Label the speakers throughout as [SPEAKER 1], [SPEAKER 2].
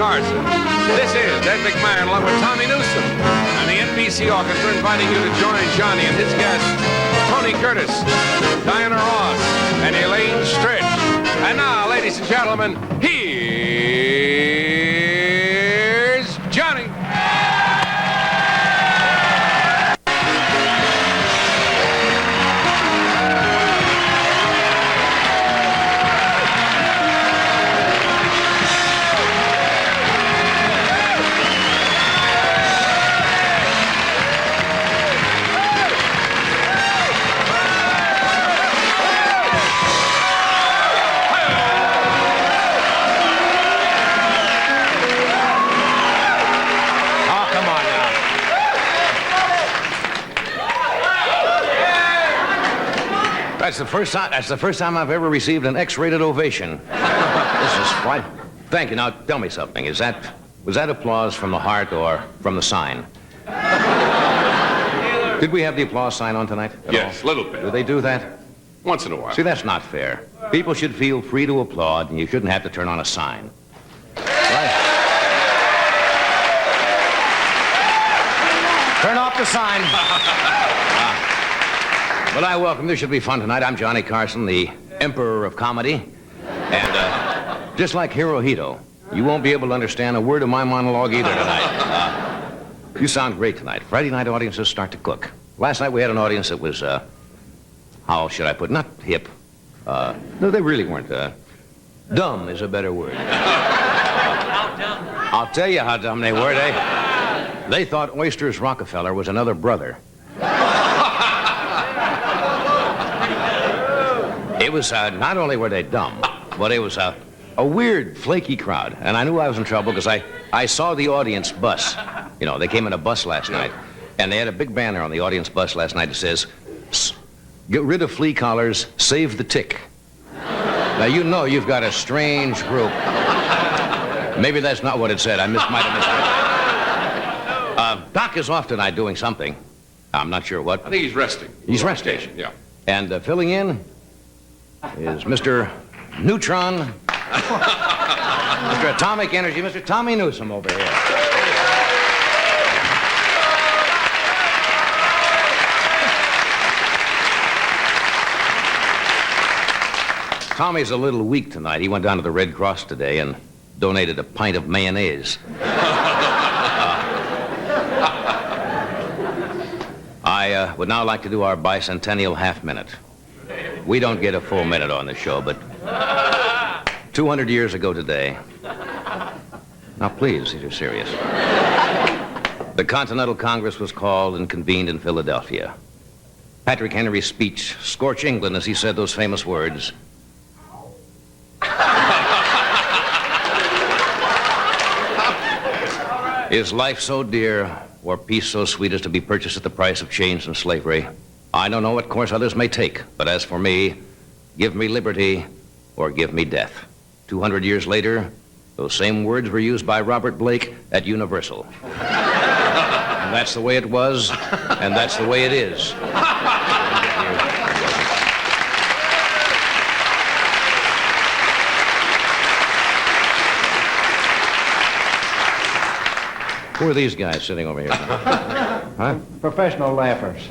[SPEAKER 1] Carson. This is Ed McMahon along with Tommy Newsom and the NBC Orchestra inviting you to join Johnny and his guests, Tony Curtis, Diana Ross, and Elaine Stritch. And now, ladies and gentlemen, here's Johnny. That's the first time I've ever received an X-rated ovation. This is fine. Thank you. Now, tell me something. Was that applause from the heart or from the sign? Did we have the applause sign on tonight?
[SPEAKER 2] Yes, a little bit.
[SPEAKER 1] Do they do that?
[SPEAKER 2] Once in a while.
[SPEAKER 1] See, that's not fair. People should feel free to applaud, and you shouldn't have to turn on a sign. Right? Turn off the sign. Well, I welcome. This should be fun tonight. I'm Johnny Carson, the Emperor of Comedy. And just like Hirohito, you won't be able to understand a word of my monologue either tonight. You sound great tonight. Friday night audiences start to cook. Last night we had an audience that was, how should I put it? Not hip. No, they really weren't. Dumb is a better word.
[SPEAKER 3] How dumb?
[SPEAKER 1] I'll tell you how dumb they were. They thought Oysters Rockefeller was another brother. It was, not only were they dumb, but it was a weird, flaky crowd. And I knew I was in trouble because I saw the audience bus. You know, they came in a bus last night. And they had a big banner on the audience bus last night that says, "Get rid of flea collars, save the tick." Now, you know you've got a strange group. Maybe that's not what it said. Might have misread. Doc is off tonight doing something. I'm not sure what.
[SPEAKER 2] I think he's resting.
[SPEAKER 1] He's resting.
[SPEAKER 2] Yeah.
[SPEAKER 1] And filling in is Mr. Neutron, Mr. Atomic Energy, Mr. Tommy Newsom over here. Tommy's a little weak tonight. He went down to the Red Cross today and donated a pint of mayonnaise. I would now like to do our bicentennial half-minute. We don't get a full minute on the show, but 200 years ago today. Now, please, you're serious. The Continental Congress was called and convened in Philadelphia. Patrick Henry's speech scorched England as he said those famous words. Is life so dear, or peace so sweet as to be purchased at the price of chains and slavery? I don't know what course others may take, but as for me, give me liberty or give me death. 200 years later, those same words were used by Robert Blake at Universal. And that's the way it was, and that's the way it is. Who are these guys sitting over here? Huh?
[SPEAKER 4] Professional laughers.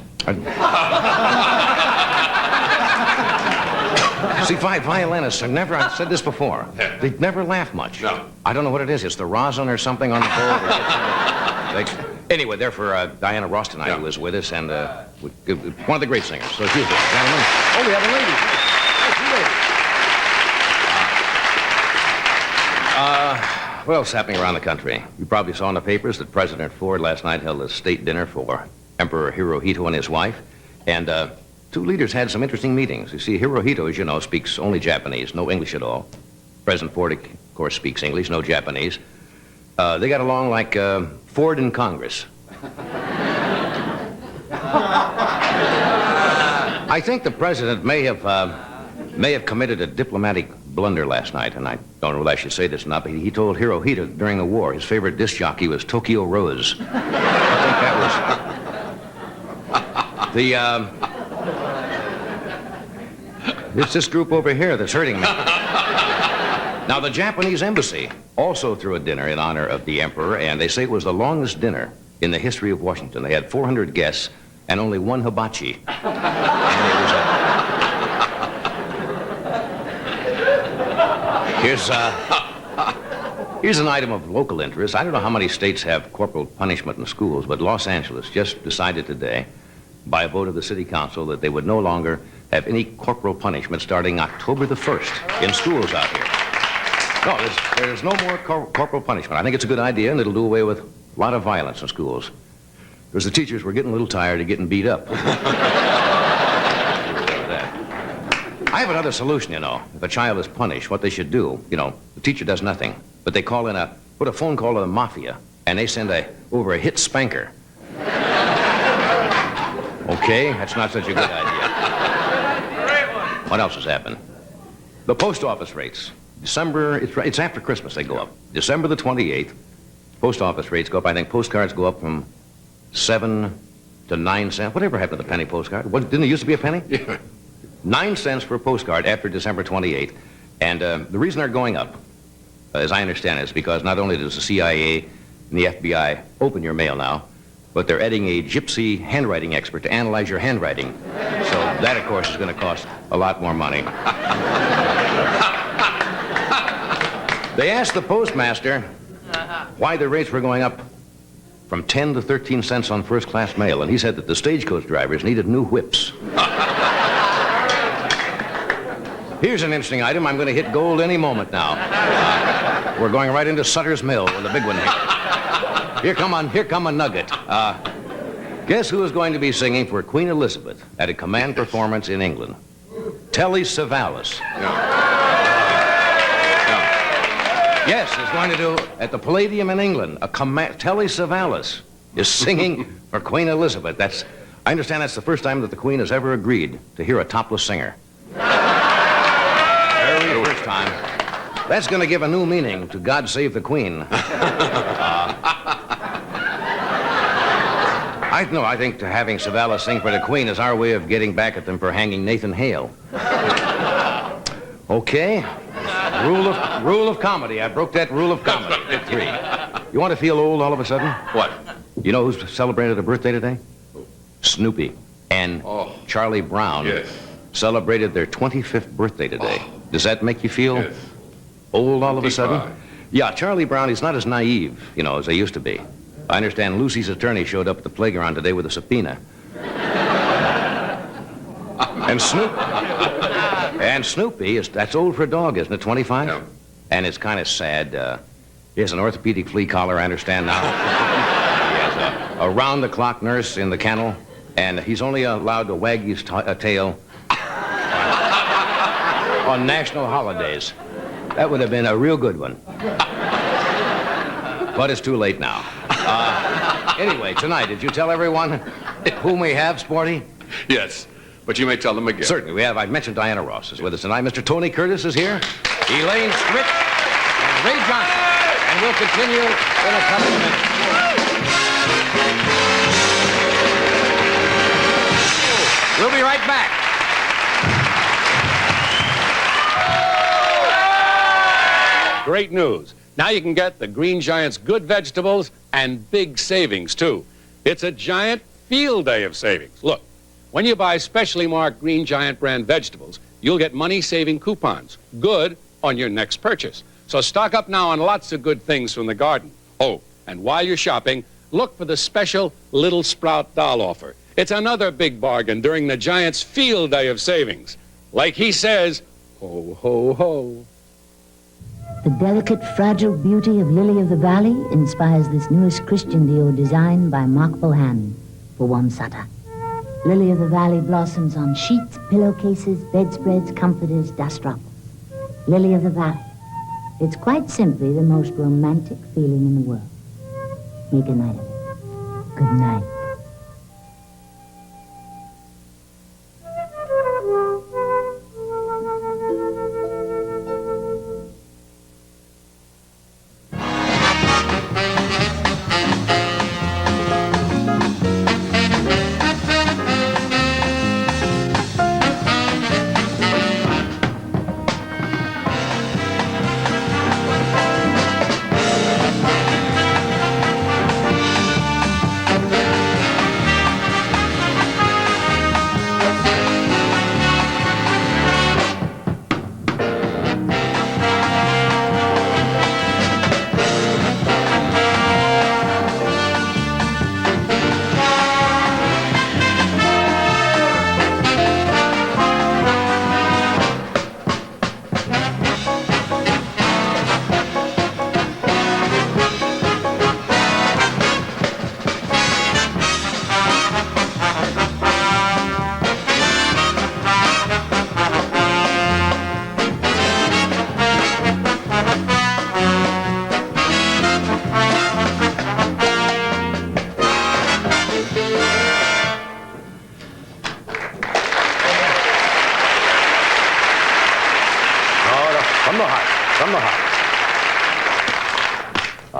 [SPEAKER 1] See, violinists are never, I've said this before, they never laugh much.
[SPEAKER 2] No.
[SPEAKER 1] I don't know what it is. It's the rosin or something on the board. Anyway, they're for Diana Ross tonight, who is with us, and one of the great singers. So excuse me, gentlemen. Oh, we have a lady. What else is happening around the country? You probably saw in the papers that President Ford last night held a state dinner for Emperor Hirohito and his wife. And two leaders had some interesting meetings. You see, Hirohito, as you know, speaks only Japanese, no English at all. President Ford, of course, speaks English, no Japanese. They got along like Ford in Congress. I think the president may have committed a diplomatic blunder last night, and I don't know whether I should say this or not, but he told Hirohito during the war his favorite disc jockey was Tokyo Rose. I think that was... It's this group over here that's hurting me. Now, the Japanese embassy also threw a dinner in honor of the emperor, and they say it was the longest dinner in the history of Washington. They had 400 guests and only one hibachi. And it was Here's an item of local interest. I don't know how many states have corporal punishment in schools, but Los Angeles just decided today, by a vote of the city council, that they would no longer have any corporal punishment starting October the 1st in schools out here. No, there's no more corporal punishment. I think it's a good idea, and it'll do away with a lot of violence in schools. Because the teachers were getting a little tired of getting beat up. I have another solution, you know. If a child is punished, what they should do, you know, the teacher does nothing, but they put a phone call to the mafia, and they send over a hit spanker. Okay, that's not such a good idea. What else has happened? The post office rates. It's after Christmas they go up. December the 28th, post office rates go up. I think postcards go up from 7 to 9 cents. Whatever happened to the penny postcard? Didn't it used to be a penny?
[SPEAKER 2] Yeah.
[SPEAKER 1] 9 cents for a postcard after December 28th. And the reason they're going up, as I understand it, is because not only does the CIA and the FBI open your mail now, but they're adding a gypsy handwriting expert to analyze your handwriting. So that, of course, is going to cost a lot more money. They asked the postmaster why the rates were going up from 10 to 13 cents on first-class mail, and he said that the stagecoach drivers needed new whips. Here's an interesting item. I'm going to hit gold any moment now. We're going right into Sutter's Mill with the big one here. Here come a nugget. Guess who is going to be singing for Queen Elizabeth at a command performance in England? Telly Savalas. Yes, he's going to do at the Palladium in England. Telly Savalas is singing for Queen Elizabeth. I understand that's the first time that the Queen has ever agreed to hear a topless singer. Very first time. That's going to give a new meaning to God Save the Queen. I think having Savalas sing for the Queen is our way of getting back at them for hanging Nathan Hale. Okay. Rule of comedy. I broke that rule of comedy at 3. You want to feel old all of a sudden?
[SPEAKER 2] What?
[SPEAKER 1] You know who's celebrated a birthday today? Snoopy and Charlie Brown celebrated their 25th birthday today. Does that make you feel old all of a sudden? Yeah, Charlie Brown, he's not as naive, you know, as they used to be. I understand Lucy's attorney showed up at the playground today with a subpoena. And Snoopy, that's old for a dog, isn't it, 25?
[SPEAKER 2] Yeah.
[SPEAKER 1] And it's kind of sad. He has an orthopedic flea collar, I understand now. He has a round-the-clock nurse in the kennel, and he's only allowed to wag his tail on national holidays. That would have been a real good one. But it's too late now. Anyway, tonight, did you tell everyone whom we have, Sporty?
[SPEAKER 2] Yes, but you may tell them again.
[SPEAKER 1] Certainly, we have. I've mentioned Diana Ross is with us tonight. Mr. Tony Curtis is here. Elaine Stritch and Ray Johnson. And we'll continue in a couple of minutes. We'll be right back.
[SPEAKER 4] Great news. Now you can get the Green Giant's good vegetables and big savings, too. It's a giant field day of savings. Look, when you buy specially marked Green Giant brand vegetables, you'll get money-saving coupons, good on your next purchase. So stock up now on lots of good things from the garden. Oh, and while you're shopping, look for the special Little Sprout doll offer. It's another big bargain during the Giant's field day of savings. Like he says, ho, ho, ho.
[SPEAKER 5] The delicate, fragile beauty of Lily of the Valley inspires this newest Christian Dior design by Mark Bohan for Wamsutta. Lily of the Valley blossoms on sheets, pillowcases, bedspreads, comforters, dust ruffles. Lily of the Valley. It's quite simply the most romantic feeling in the world. Make a night of it. Good night.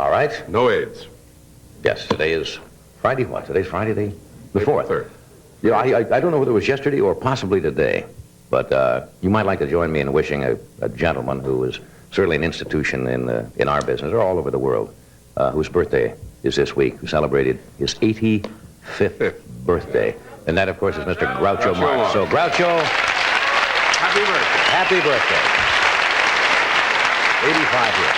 [SPEAKER 1] All right.
[SPEAKER 2] No AIDS.
[SPEAKER 1] Yes, today is Friday. What? Today's Friday the 4th.
[SPEAKER 2] 3rd.
[SPEAKER 1] Yeah, I don't know whether it was yesterday or possibly today, but you might like to join me in wishing a gentleman who is certainly an institution in our business or all over the world, whose birthday is this week, who celebrated his 85th birthday. And that, of course, is Mr. Groucho Marx. So, Groucho,
[SPEAKER 2] Happy birthday.
[SPEAKER 1] happy birthday. 85 years.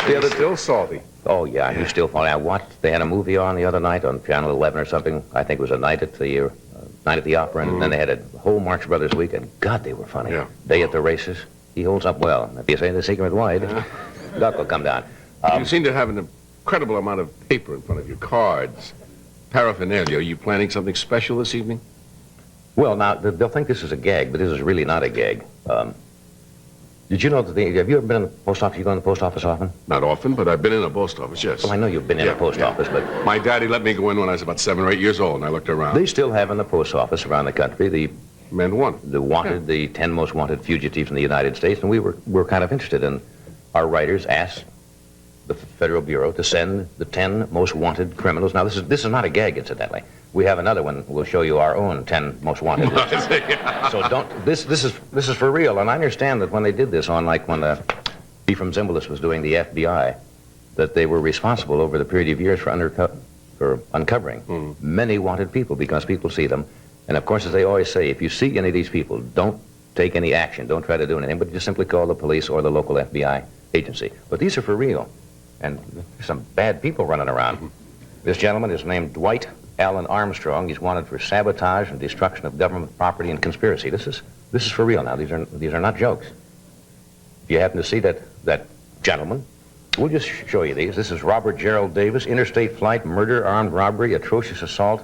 [SPEAKER 2] He's still salty.
[SPEAKER 1] Oh, yeah, he's still funny. I watched, they had a movie on the other night on Channel 11 or something. I think it was a night at the opera, and then they had a whole Marx Brothers week, and God, they were funny.
[SPEAKER 2] Yeah.
[SPEAKER 1] Day at the races. He holds up well. If you say the secret wide, duck will come down.
[SPEAKER 2] You seem to have an incredible amount of paper in front of you, cards, paraphernalia. Are you planning something special this evening?
[SPEAKER 1] Well, now, they'll think this is a gag, but this is really not a gag. Did you know that have you ever been in the post office? You go in the post office often?
[SPEAKER 2] Not often, but I've been in a post office, yes.
[SPEAKER 1] Well, I know you've been in a post office, but
[SPEAKER 2] My daddy let me go in when I was about 7 or 8 years old, and I looked around.
[SPEAKER 1] they still have in the post office around the country the
[SPEAKER 2] Men won.
[SPEAKER 1] wanted, the 10 most wanted fugitives in the United States, and we're kind of interested in, our writers asked the Federal Bureau to send the 10 most wanted criminals. Now, this is not a gag, incidentally. We have another one. We'll show you our own 10 most wanted. So this is for real. And I understand that when they did this on, like when Ephraim Zimbalist was doing the FBI, that they were responsible over the period of years for uncovering many wanted people, because people see them. And of course, as they always say, if you see any of these people, don't take any action. Don't try to do anything, but just simply call the police or the local FBI agency. But these are for real. And there's some bad people running around. This gentleman is named Dwight Allen Armstrong. He's wanted for sabotage and destruction of government property and conspiracy. This is for real now. These are not jokes. If you happen to see that gentleman, we'll just show you these. This is Robert Gerald Davis, interstate flight, murder, armed robbery, atrocious assault,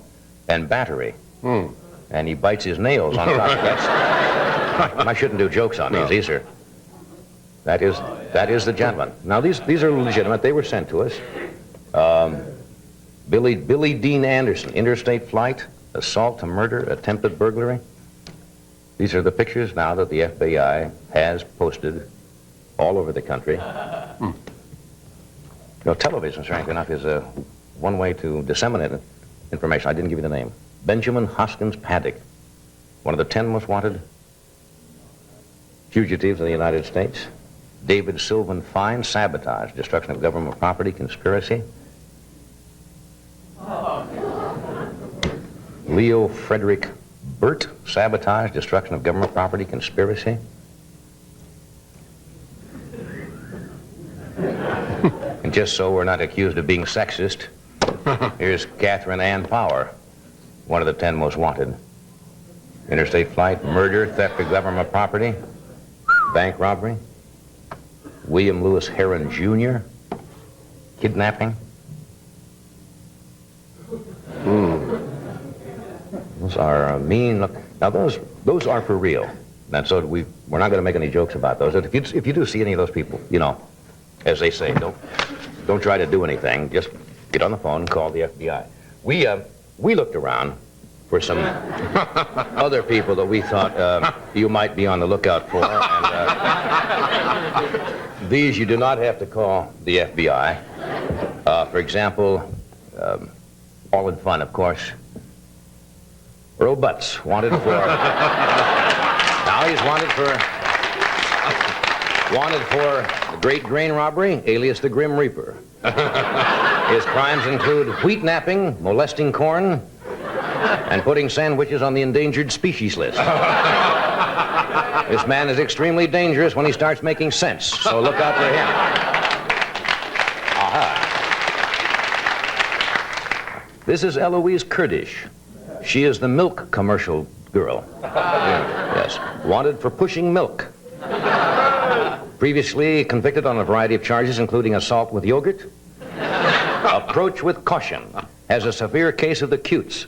[SPEAKER 1] and battery. And he bites his nails on top of that. I shouldn't do jokes on these. These are. That is the gentleman. Now these are legitimate. They were sent to us. Billy Dean Anderson, interstate flight, assault to murder, attempted burglary. These are the pictures now that the FBI has posted all over the country. You know, television, frankly enough, is one way to disseminate information. I didn't give you the name. Benjamin Hoskins Paddock, one of the 10 most wanted fugitives in the United States. David Sylvan Fine, sabotage, destruction of government property, conspiracy. Leo Frederick Burt, sabotage, destruction of government property, conspiracy. And just so we're not accused of being sexist, here's Catherine Ann Power, one of the 10 most wanted. Interstate flight, murder, theft of government property, bank robbery. William Lewis Heron Jr., kidnapping. Those are mean. Look, now those are for real. And so we're not going to make any jokes about those. If you do see any of those people, you know, as they say, don't try to do anything. Just get on the phone and call the FBI. We looked around for some other people that we thought you might be on the lookout for. And these you do not have to call the FBI. For example, all in fun, of course, Earl Butts, wanted for... Now he's wanted for the Great Grain Robbery, alias the Grim Reaper. His crimes include wheat napping, molesting corn, and putting sandwiches on the endangered species list. This man is extremely dangerous when he starts making sense, so look out for him. Aha. This is Eloise Kurdish. She is the milk commercial girl. Yes. Wanted for pushing milk. Previously convicted on a variety of charges, including assault with yogurt. Approach with caution. Has a severe case of the cutes.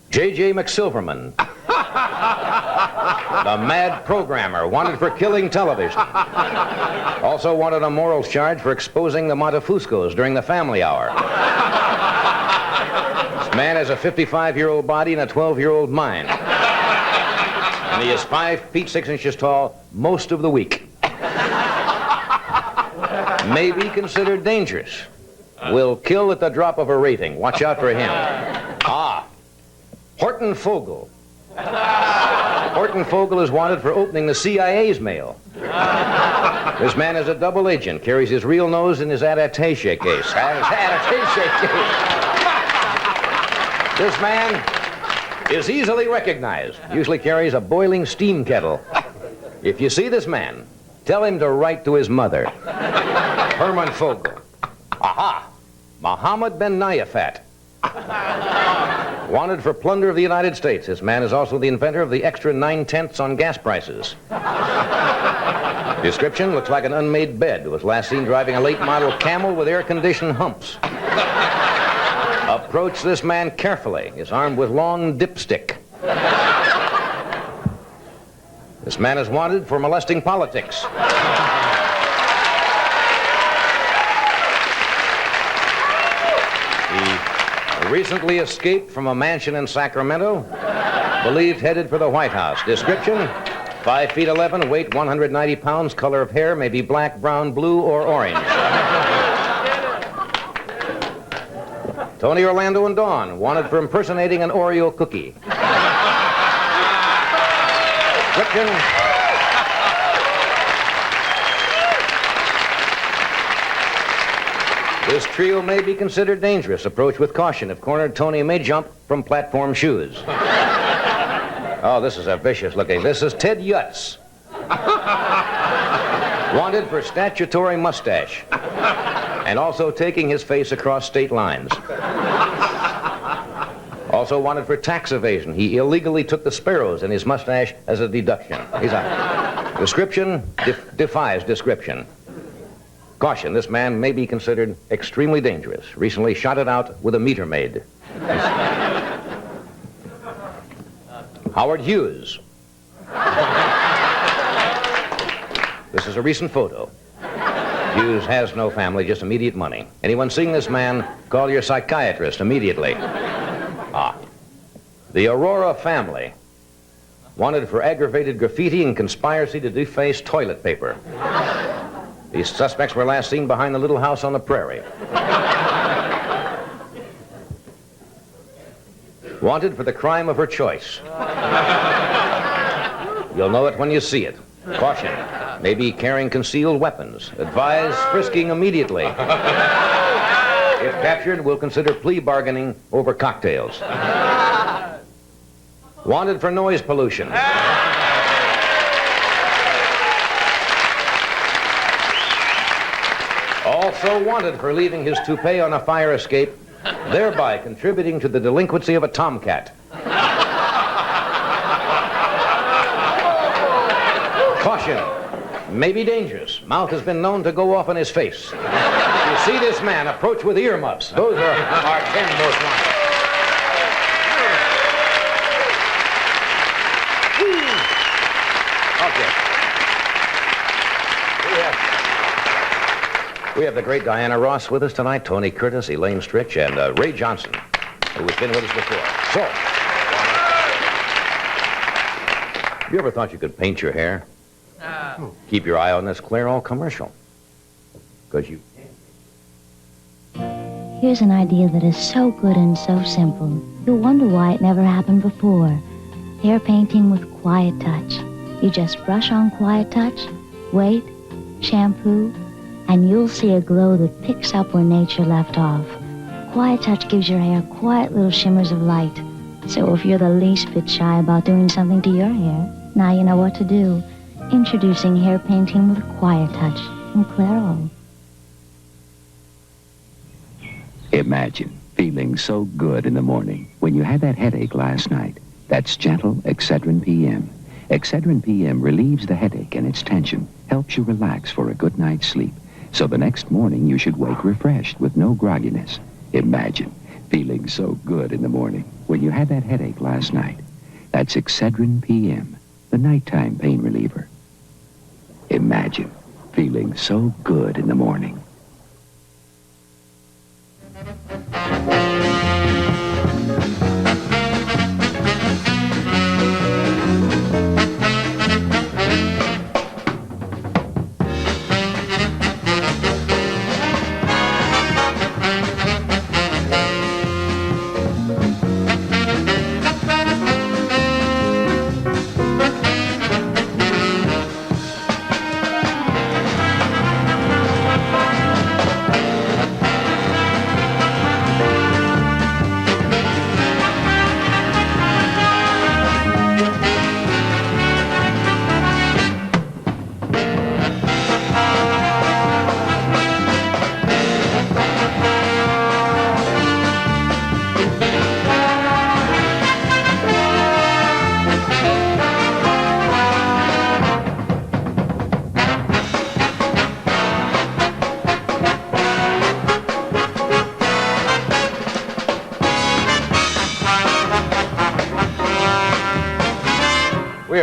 [SPEAKER 1] J.J. McSilverman, the mad programmer, wanted for killing television. Also wanted a morals charge for exposing the Montefuscos during the family hour. This man has a 55-year-old body and a 12-year-old mind. And he is 5 feet 6 inches tall most of the week. May be considered dangerous. Will kill at the drop of a rating. Watch out for him. Horton Fogel. Horton Fogel is wanted for opening the CIA's mail. This man is a double agent, carries his real nose in his attaché case. This man is easily recognized. Usually carries a boiling steam kettle. If you see this man, tell him to write to his mother. Herman Fogel. Mohammed Ben Nayafat. Wanted for plunder of the United States. This man is also the inventor of the extra 9/10 on gas prices. Description: looks like an unmade bed. Was last seen driving a late model Camel with air-conditioned humps. Approach this man carefully. Is armed with long dipstick. This man is wanted for molesting politics. He recently escaped from a mansion in Sacramento, believed headed for the White House. Description: 5 feet 11, weight 190 pounds, color of hair may be black, brown, blue, or orange. Tony, Orlando, and Dawn, wanted for impersonating an Oreo cookie. Description: this trio may be considered dangerous. Approach with caution. If cornered, Tony may jump from platform shoes. Oh, this is a vicious looking. This is Ted Yutz. Wanted for statutory mustache. And also taking his face across state lines. Also wanted for tax evasion. He illegally took the sparrows in his mustache as a deduction. He's a description defies description. Caution, this man may be considered extremely dangerous. Recently shot it out with a meter maid. Howard Hughes. This is a recent photo. Hughes has no family, just immediate money. Anyone seeing this man, call your psychiatrist immediately. The Aurora family. Wanted for aggravated graffiti and conspiracy to deface toilet paper. These suspects were last seen behind the little house on the prairie. Wanted for the crime of her choice. You'll know it when you see it. Caution. Maybe carrying concealed weapons. Advise frisking immediately. If captured, we'll consider plea bargaining over cocktails. Wanted for noise pollution. Also wanted for leaving his toupee on a fire escape, thereby contributing to the delinquency of a tomcat. Caution. May be dangerous. Mouth has been known to go off in his face. If you see this man, approach with earmuffs. Those are our 10 most wanted. Okay. We have the great Diana Ross with us tonight, Tony Curtis, Elaine Stritch, and Ray Johnson, who has been with us before. So, have you ever thought you could paint your hair? Keep your eye on this, clear all commercial. Because you...
[SPEAKER 5] Here's an idea that is so good and so simple. You'll wonder why it never happened before. Hair painting with Quiet Touch. You just brush on Quiet Touch, wait, shampoo, and you'll see a glow that picks up where nature left off. Quiet Touch gives your hair quiet little shimmers of light. So if you're the least bit shy about doing something to your hair, now you know what to do. Introducing hair painting with Quiet Touch from Clairol.
[SPEAKER 6] Imagine feeling so good in the morning when you had that headache last night. That's gentle Excedrin PM. Excedrin PM relieves the headache and its tension, helps you relax for a good night's sleep. So the next morning you should wake refreshed with no grogginess. Imagine feeling so good in the morning when you had that headache last night. That's Excedrin PM, the nighttime pain reliever. Imagine feeling so good in the morning.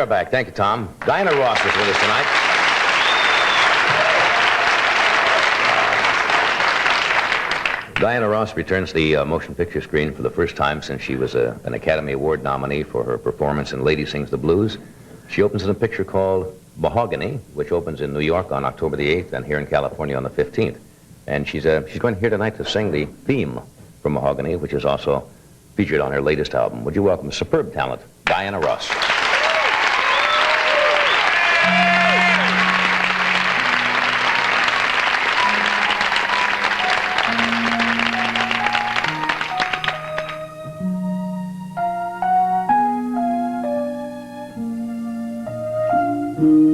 [SPEAKER 1] are back. Thank you, Tom. Diana Ross is with us tonight. Diana Ross returns to the motion picture screen for the first time since she was an Academy Award nominee for her performance in Lady Sings the Blues. She opens in a picture called Mahogany, which opens in New York on October the 8th and here in California on the 15th. And she's going here tonight to sing the theme from Mahogany, which is also featured on her latest album. Would you welcome superb talent, Diana Ross.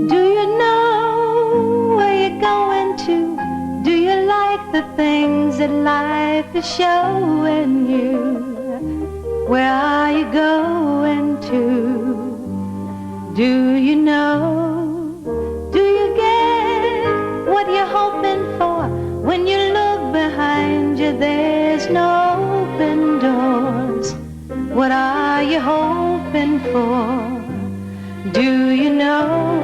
[SPEAKER 7] Do you know where you're going to? Do you like the things that life is showing you? Where are you going to? Do you know? Do you get what you're hoping for? When you look behind you, there's no open doors. What are you hoping for? Do you know?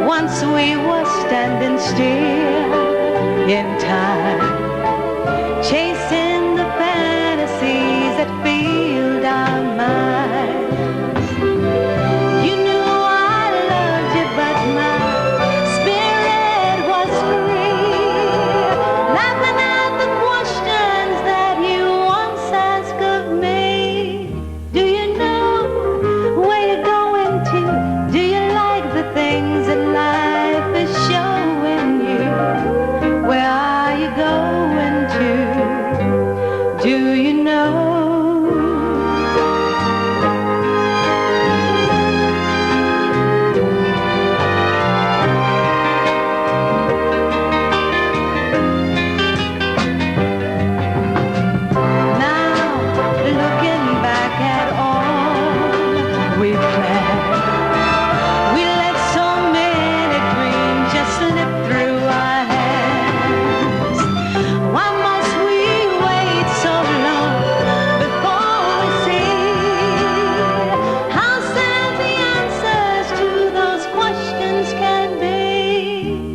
[SPEAKER 7] Once we were standing still in time, chasing the fantasies that filled our minds. You knew I loved you, but my spirit was free, laughing at the questions that you once asked of me. Do you know where you're going to? Do you like the things that life is showing you? Where are you going to? Do you know? Now, looking back at all we've planned, we let so many dreams just slip through our hands. Why must we wait so long before we see how sad the answers to those questions can be?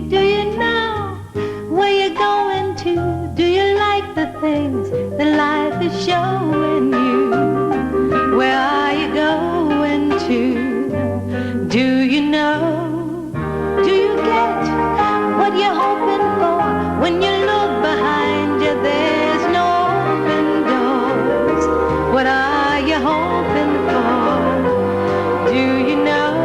[SPEAKER 7] Do you know where you're going to? Do you like the things that life is showing you? Where are you going to? Do you know? Do you get what you're hoping for? When you look behind you, there's no open doors. What are you hoping for? Do you know?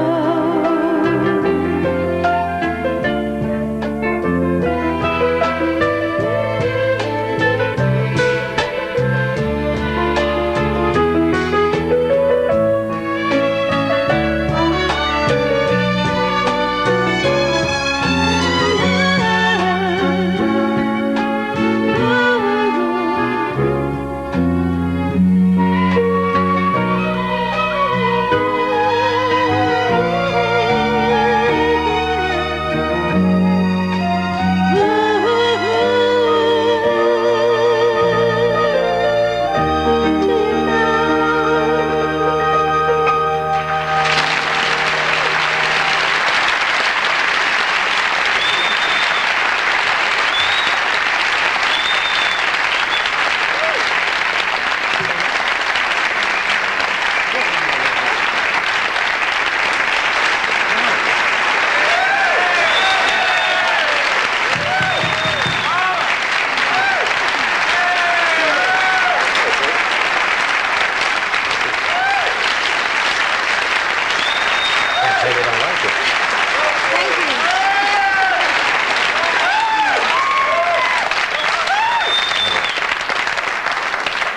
[SPEAKER 1] Can't say they don't like it.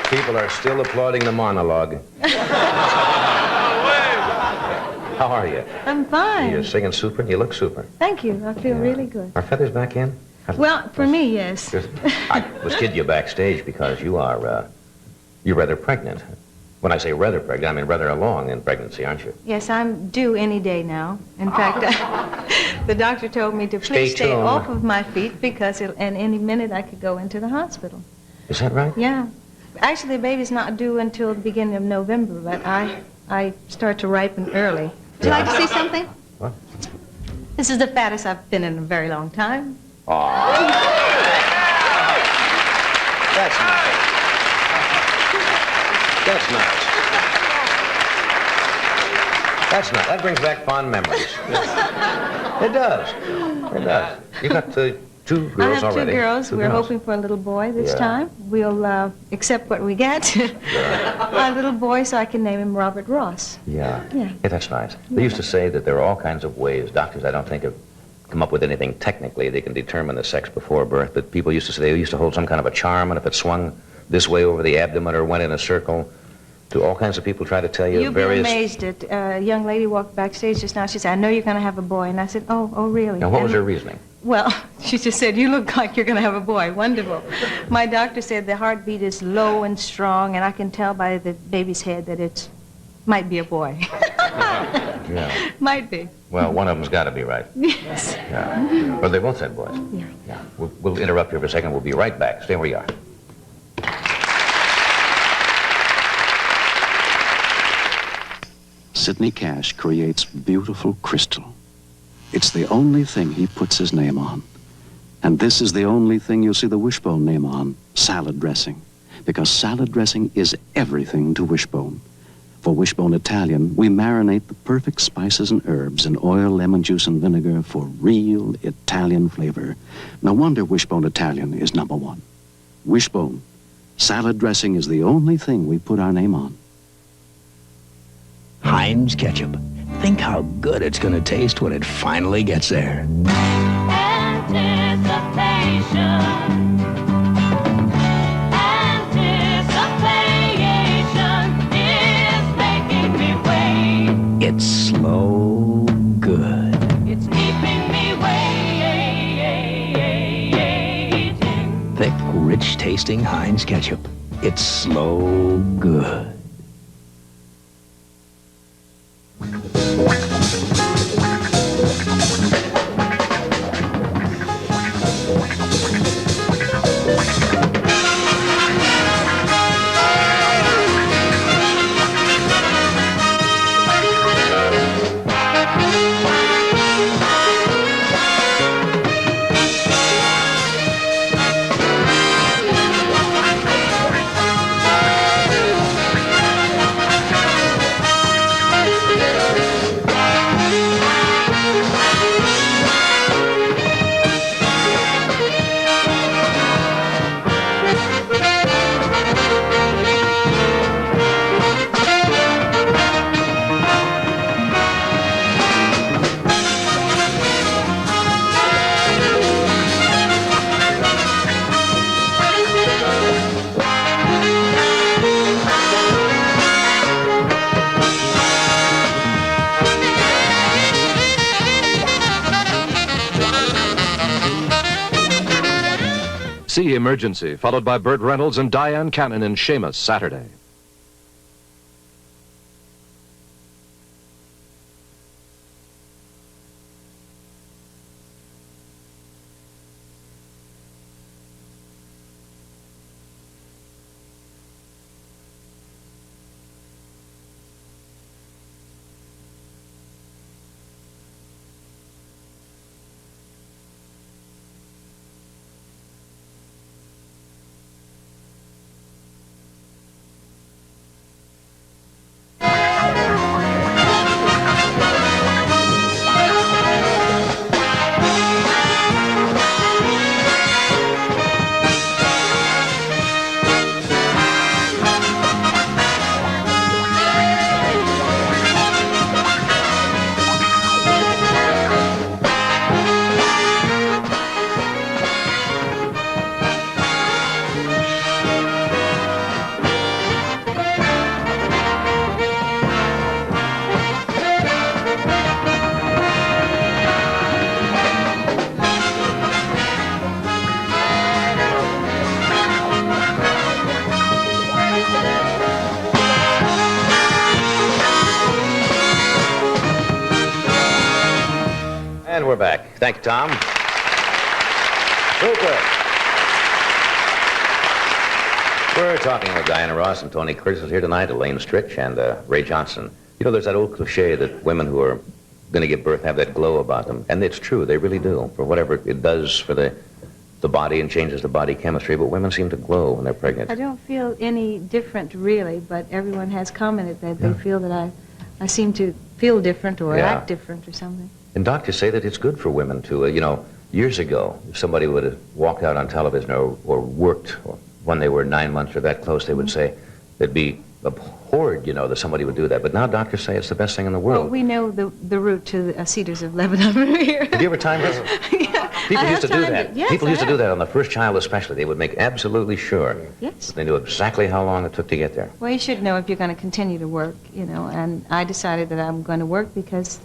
[SPEAKER 1] People are still applauding the monologue. How are you?
[SPEAKER 7] I'm fine.
[SPEAKER 1] You're singing super. You look super.
[SPEAKER 7] Thank you. I feel really good.
[SPEAKER 1] Are feathers back in?
[SPEAKER 7] Well, for me, yes.
[SPEAKER 1] I was kidding you backstage because you're rather pregnant. When I say rather pregnant, I mean rather along in pregnancy, aren't you?
[SPEAKER 7] Yes, I'm due any day now. In fact, the doctor told me to please stay
[SPEAKER 1] tuned.
[SPEAKER 7] off of my feet because and any minute I could go into the hospital.
[SPEAKER 1] Is that right?
[SPEAKER 7] Yeah. Actually, the baby's not due until the beginning of November, but I start to ripen early. Would you like to see something?
[SPEAKER 2] What?
[SPEAKER 7] This is the fattest I've been in a very long time.
[SPEAKER 1] That's nice. That's nice. That's nice. That brings back fond memories. It does. It does. You got two girls
[SPEAKER 7] I have
[SPEAKER 1] already.
[SPEAKER 7] two girls. We're
[SPEAKER 1] girls.
[SPEAKER 7] hoping for a little boy this
[SPEAKER 1] Yeah.
[SPEAKER 7] time. We'll accept what we get. A little boy, so I can name him Robert Ross.
[SPEAKER 1] Yeah.
[SPEAKER 7] Yeah.
[SPEAKER 1] That's nice. They used to say that there are all kinds of ways. Doctors, I don't think, have come up with anything technically they can determine the sex before birth, but people used to say they used to hold some kind of a charm, and if it swung this way over the abdomen or went in a circle, to all kinds of people try to tell you
[SPEAKER 7] You'll
[SPEAKER 1] various...
[SPEAKER 7] be amazed at a young lady walked backstage just now. She said, I know you're going to have a boy. And I said, oh, really?
[SPEAKER 1] Now, what was
[SPEAKER 7] And-
[SPEAKER 1] her reasoning?
[SPEAKER 7] Well, she just said, you look like you're going to have a boy. Wonderful. My doctor said the heartbeat is low and strong, and I can tell by the baby's head that it might be a boy.
[SPEAKER 1] Yeah.
[SPEAKER 7] Might be.
[SPEAKER 1] Well, one of them's got to be right.
[SPEAKER 7] Yes.
[SPEAKER 1] Yeah. Well, they both said boys.
[SPEAKER 7] Yeah.
[SPEAKER 1] We'll interrupt here for a second. We'll be right back. Stay where you are.
[SPEAKER 6] Sidney Cash creates beautiful crystal. It's the only thing he puts his name on. And this is the only thing you'll see the Wishbone name on, salad dressing. Because salad dressing is everything to Wishbone. For Wishbone Italian, we marinate the perfect spices and herbs in oil, lemon juice, and vinegar for real Italian flavor. No wonder Wishbone Italian is #1. Wishbone, salad dressing is the only thing we put our name on.
[SPEAKER 8] Heinz ketchup. Think how good it's going to taste when it finally gets there. It's slow good.
[SPEAKER 3] It's keeping me waiting.
[SPEAKER 8] Thick, rich-tasting Heinz ketchup. It's slow good.
[SPEAKER 9] See Emergency, followed by Burt Reynolds and Diane Cannon in Seamus, Saturday.
[SPEAKER 1] And we're back. Thank you, Tom. Super. We're talking with Diana Ross and Tony Curtis is here tonight, Elaine Stritch, and Ray Johnson. You know, there's that old cliche that women who are going to give birth have that glow about them. And it's true, they really do, for whatever it does for the body and changes the body chemistry. But women seem to glow when they're pregnant.
[SPEAKER 7] I don't feel any different, really, but everyone has commented that they feel that I seem to feel different or act different or something.
[SPEAKER 1] And doctors say that it's good for women to, you know, years ago, if somebody would have walked out on television or worked when they were 9 months or that close, they would say they'd be abhorred, you know, that somebody would do that. But now doctors say it's the best thing in the world.
[SPEAKER 7] Well, we know the route to the Cedars of Lebanon from here.
[SPEAKER 1] Did you ever time this? People used to do that.
[SPEAKER 7] Yes,
[SPEAKER 1] People used to do that on the first child especially. They would make absolutely sure
[SPEAKER 7] Yes.
[SPEAKER 1] that they knew exactly how long it took to get there.
[SPEAKER 7] Well, you should know if you're going to continue to work, you know, and I decided that I'm going to work because,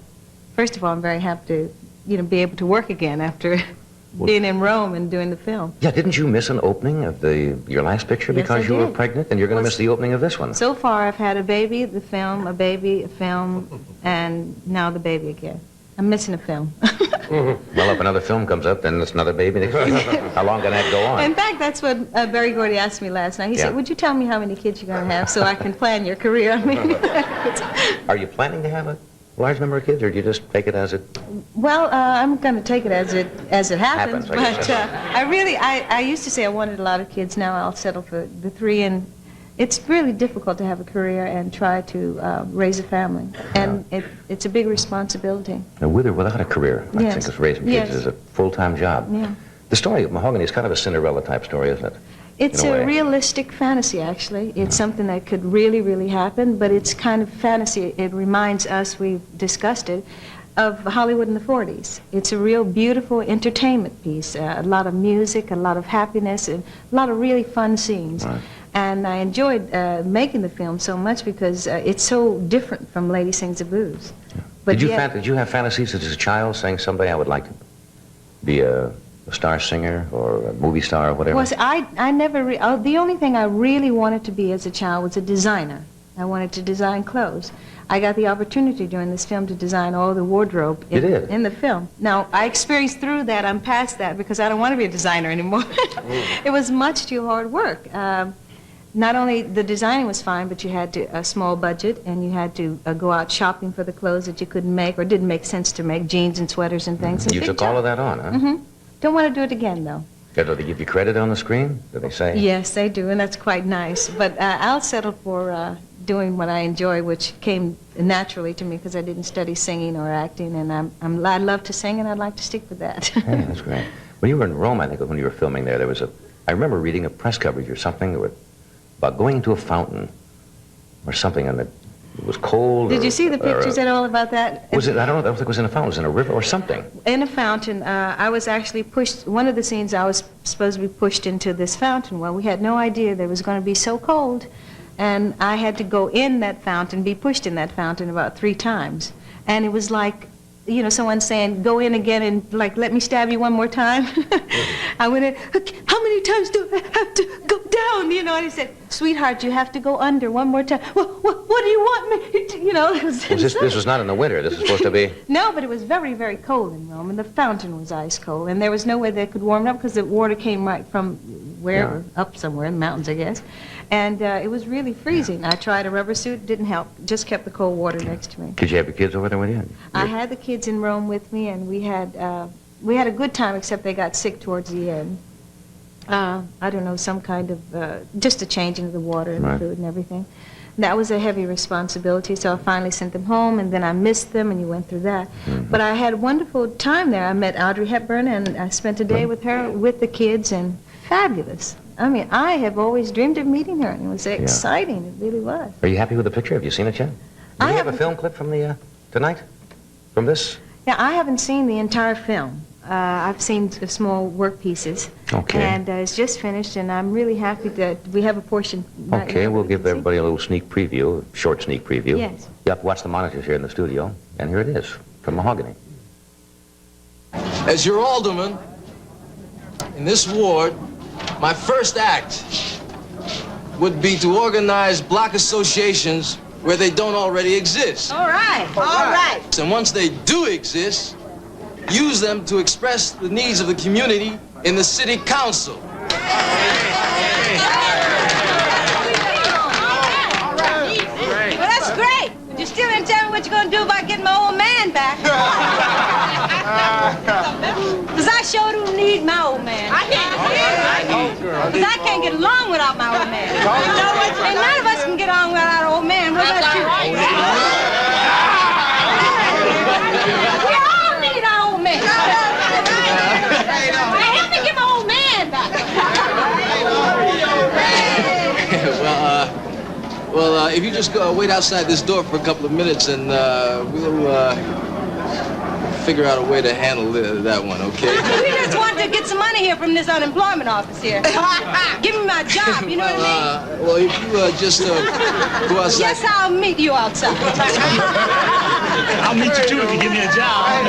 [SPEAKER 7] first of all, I'm very happy to, you know, be able to work again after being in Rome and doing the film.
[SPEAKER 1] Yeah, didn't you miss an opening of your last picture
[SPEAKER 7] Yes,
[SPEAKER 1] because
[SPEAKER 7] I
[SPEAKER 1] you were
[SPEAKER 7] did.
[SPEAKER 1] pregnant, and you're going to miss the opening of this one?
[SPEAKER 7] So far, I've had a baby, the film, a baby, a film, and now the baby again. I'm missing a film.
[SPEAKER 1] Well, if another film comes up, then it's another baby. How long can that go on?
[SPEAKER 7] In fact, that's what Barry Gordy asked me last night. He said, would you tell me how many kids you're going to have so I can plan your career? I mean,
[SPEAKER 1] Are you planning to have a large number of kids, or do you just take it as it...
[SPEAKER 7] well, I'm going to take it as it happens.
[SPEAKER 1] I guess.
[SPEAKER 7] But I used to say I wanted a lot of kids. Now I'll settle for the 3, and it's really difficult to have a career and try to raise a family, and it's a big responsibility.
[SPEAKER 1] Now, with or without a career, I
[SPEAKER 7] Yes.
[SPEAKER 1] think it's raising kids
[SPEAKER 7] Yes.
[SPEAKER 1] is a full-time job.
[SPEAKER 7] Yeah.
[SPEAKER 1] The story of Mahogany is kind of a Cinderella-type story, isn't it?
[SPEAKER 7] It's
[SPEAKER 1] In a
[SPEAKER 7] a
[SPEAKER 1] way.
[SPEAKER 7] realistic fantasy, actually. It's something that could really, really happen, but it's kind of fantasy. It reminds us, we've discussed it, of Hollywood in the 40s. It's a real beautiful entertainment piece, a lot of music, a lot of happiness, and a lot of really fun scenes.
[SPEAKER 1] Right.
[SPEAKER 7] And I enjoyed making the film so much because it's so different from Lady Sings the Blues. But
[SPEAKER 1] Did you have fantasies as a child, saying someday I would like to be a star singer or a movie star or whatever?
[SPEAKER 7] Well, I never, the only thing I really wanted to be as a child was a designer. I wanted to design clothes. I got the opportunity during this film to design all the wardrobe in the film. Now, I experienced through that, I'm past that because I don't want to be a designer anymore. It was much too hard work. Not only the designing was fine, but you had a small budget, and you had to go out shopping for the clothes that you couldn't make or didn't make sense to make, jeans and sweaters and things.
[SPEAKER 1] You took all of that on, huh?
[SPEAKER 7] Don't want to do it again, though.
[SPEAKER 1] Do they give you credit on the screen? Do they say?
[SPEAKER 7] Yes, they do, and that's quite nice. But I'll settle for doing what I enjoy, which came naturally to me because I didn't study singing or acting, and I love to sing, and I'd like to stick with that.
[SPEAKER 1] Hey, that's great. When you were in Rome, I think when you were filming there was I remember reading a press coverage or something about going into a fountain or something, and it was cold.
[SPEAKER 7] Did you see the pictures at all about that?
[SPEAKER 1] Was it? I don't know. I don't think it was in a fountain. It was in a river or something.
[SPEAKER 7] In a fountain. I was actually pushed. One of the scenes I was supposed to be pushed into this fountain. Well, we had no idea that it was going to be so cold, and I had to go in that fountain, be pushed in that fountain about 3 times, and it was like, you know, someone saying, go in again and, like, let me stab you one more time. I went in, how many times do I have to go down? You know, and he said, sweetheart, you have to go under one more time. Well, what do you want me to, you know? It was
[SPEAKER 1] This was not in the winter. This was supposed to be...
[SPEAKER 7] No, but it was very, very cold in Rome, and the fountain was ice cold, and there was no way they could warm it up because the water came right from wherever, up somewhere in the mountains, I guess. And it was really freezing. I tried a rubber suit, didn't help, just kept the cold water next to me.
[SPEAKER 1] Did you have your kids over there with you?
[SPEAKER 7] I had the kids in Rome with me, and we had a good time, except they got sick towards the end. I don't know, some kind of, just a changing of the water and the food and everything. That was a heavy responsibility, so I finally sent them home, and then I missed them, and you went through that. But I had a wonderful time there. I met Audrey Hepburn, and I spent a day with her, with the kids, and fabulous. I mean, I have always dreamed of meeting her, and it was exciting. It really was.
[SPEAKER 1] Are you happy with the picture? Have you seen it yet? Do you have a film clip from the tonight? From this?
[SPEAKER 7] Yeah, I haven't seen the entire film. I've seen the small work pieces.
[SPEAKER 1] Okay.
[SPEAKER 7] And it's just finished, and I'm really happy that we have a portion. Right
[SPEAKER 1] Okay,
[SPEAKER 7] now
[SPEAKER 1] we'll
[SPEAKER 7] that we
[SPEAKER 1] give
[SPEAKER 7] can see.
[SPEAKER 1] everybody a little sneak preview, a short sneak preview.
[SPEAKER 7] Yes.
[SPEAKER 1] You have to watch the monitors here in the studio, and here it is, from Mahogany.
[SPEAKER 10] As your alderman in this ward, my first act would be to organize block associations where they don't already exist.
[SPEAKER 7] All right, all right.
[SPEAKER 10] And once they do exist, use them to express the needs of the community in the city council.
[SPEAKER 7] Well, that's great. But you're still in what you're gonna do about getting my old man back. Because I sure do need my old man. I can't. Because I can't get along without my old man. You know what? And none of us can get on without our old man. What about you? We all need our old man. Help me get my old man back.
[SPEAKER 10] Well, if you just go wait outside this door for a couple of minutes, and we'll figure out a way to handle that one, okay?
[SPEAKER 7] We just want to get some money here from this unemployment office here. Give me my job, you know what I mean?
[SPEAKER 10] Well, if you just go outside.
[SPEAKER 7] Yes, I'll meet you outside.
[SPEAKER 8] I'll meet you too if you give me a job.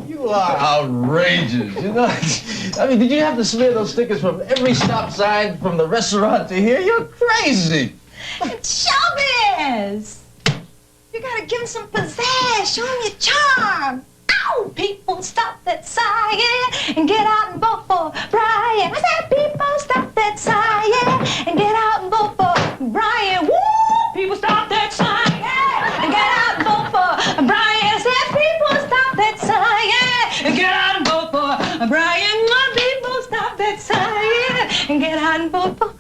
[SPEAKER 10] You are outrageous, you know? I mean, did you have to smear those stickers from every stop sign from the restaurant to here? You're crazy.
[SPEAKER 7] It's showbiz. You gotta give him some pizzazz, show him your charm. Ow! People, stop that sighing and get out and vote for Brian. I said, people, stop that sighing and get out and vote for Brian. Woo! People, stop that sighing and get out and vote for Brian. I said, people, stop that sighing and get out and vote for Brian. My people, stop that sighing and get out and vote for.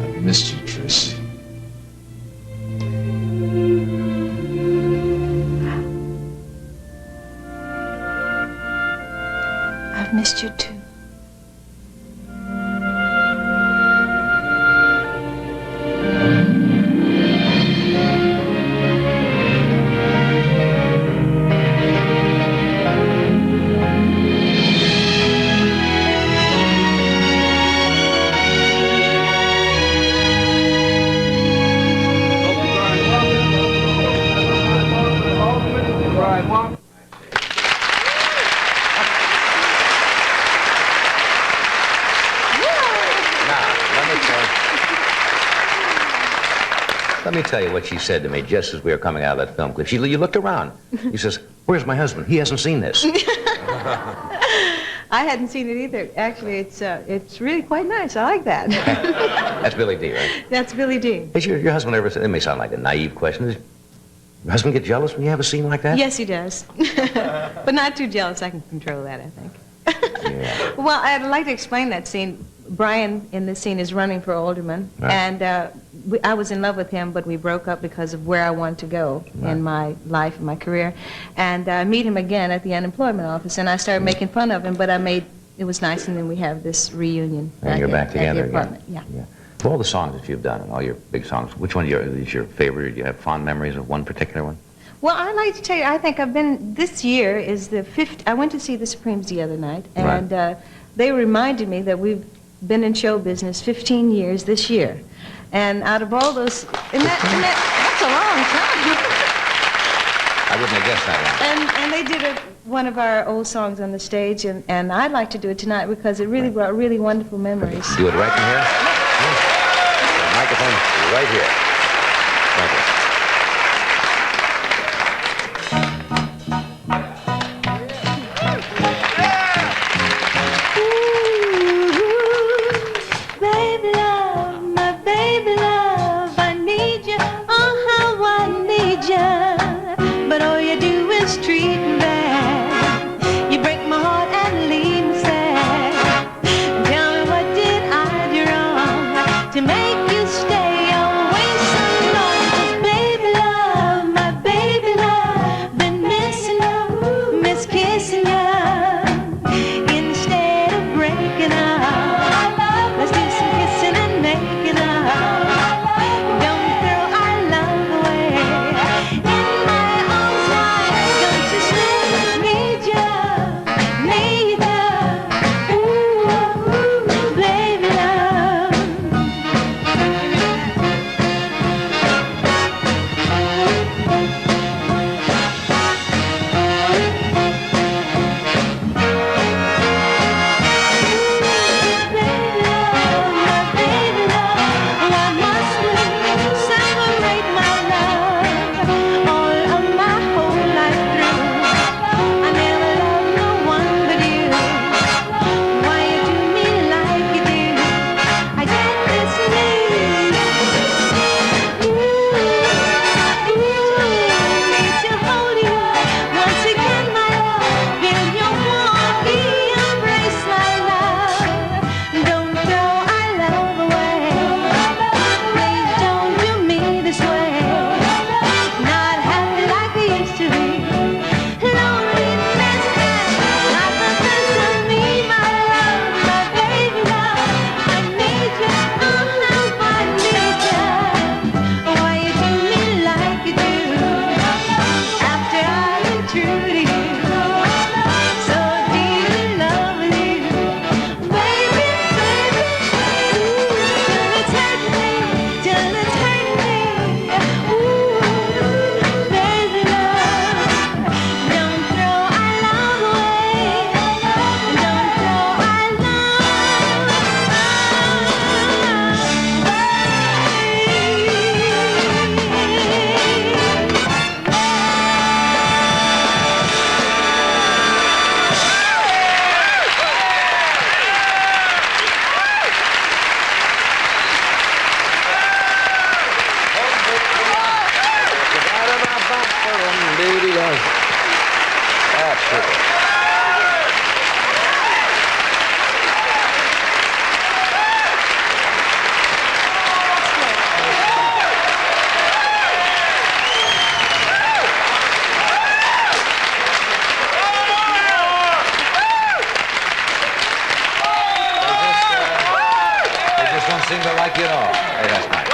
[SPEAKER 10] I've missed you, Trish.
[SPEAKER 7] I've missed you too.
[SPEAKER 1] Let me tell you what she said to me just as we were coming out of that film clip. You looked around. He says, "Where's my husband? He hasn't seen this."
[SPEAKER 11] I hadn't seen it either. Actually, it's really quite nice. I like that.
[SPEAKER 1] That's Billy D, right?
[SPEAKER 11] That's Billy D.
[SPEAKER 1] Has your husband ever said, it may sound like a naive question, does your husband get jealous when you have a scene like that?
[SPEAKER 11] Yes, he does. But not too jealous. I can control that, I think.
[SPEAKER 1] Yeah.
[SPEAKER 11] Well, I'd like to explain that scene. Brian in this scene is running for alderman,
[SPEAKER 1] Right.
[SPEAKER 11] and I was in love with him, but we broke up because of where I wanted to go in my life and my career. And I meet him again at the unemployment office, and I started making fun of him, but it was nice, and then we have this reunion.
[SPEAKER 1] And you're back together
[SPEAKER 11] at the apartment.
[SPEAKER 1] again. Yeah. Of all the songs that you've done, and all your big songs, which one is your favorite? Do you have fond memories of one particular one?
[SPEAKER 11] Well, I'd like to tell you, I think this year is the 5th. I went to see the Supremes the other night, and they reminded me that we've been in show business 15 years this year. And out of all those, that's a long time.
[SPEAKER 1] I wouldn't have guessed that one.
[SPEAKER 11] And they did one of our old songs on the stage, and I'd like to do it tonight because it really brought really wonderful memories.
[SPEAKER 1] Do it right from here? The microphone right here. Thank you.
[SPEAKER 7] To make you stay, always
[SPEAKER 1] does. Absolutely. They just don't seem to like you at all. Hey, that's nice.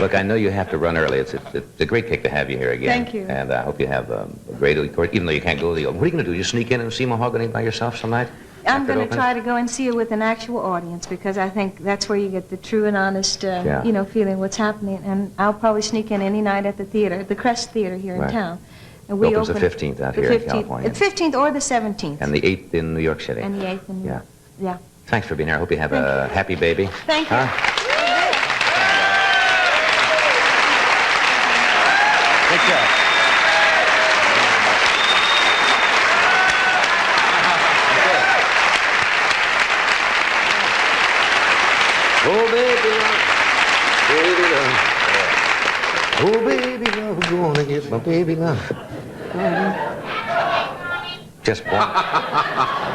[SPEAKER 1] Look, I know you have to run early. It's a great kick to have you here again.
[SPEAKER 11] Thank you.
[SPEAKER 1] And I hope you have a great course, even though you can't go to the open. What are you going to do? You sneak in and see Mahogany by yourself some night?
[SPEAKER 11] I'm going to try to go and see it with an actual audience because I think that's where you get the true and honest, feeling what's happening. And I'll probably sneak in any night at the theater, the Crest Theater here in town. And
[SPEAKER 1] we opens the 15th out here in California.
[SPEAKER 11] The 15th or the 17th.
[SPEAKER 1] And the 8th in New York City.
[SPEAKER 11] And the 8th in New York. Yeah.
[SPEAKER 1] Thanks for being here. I hope you have a happy baby.
[SPEAKER 11] Thank you.
[SPEAKER 1] Take care. Oh, baby love. Oh, baby love, I'm gonna get my baby love. Just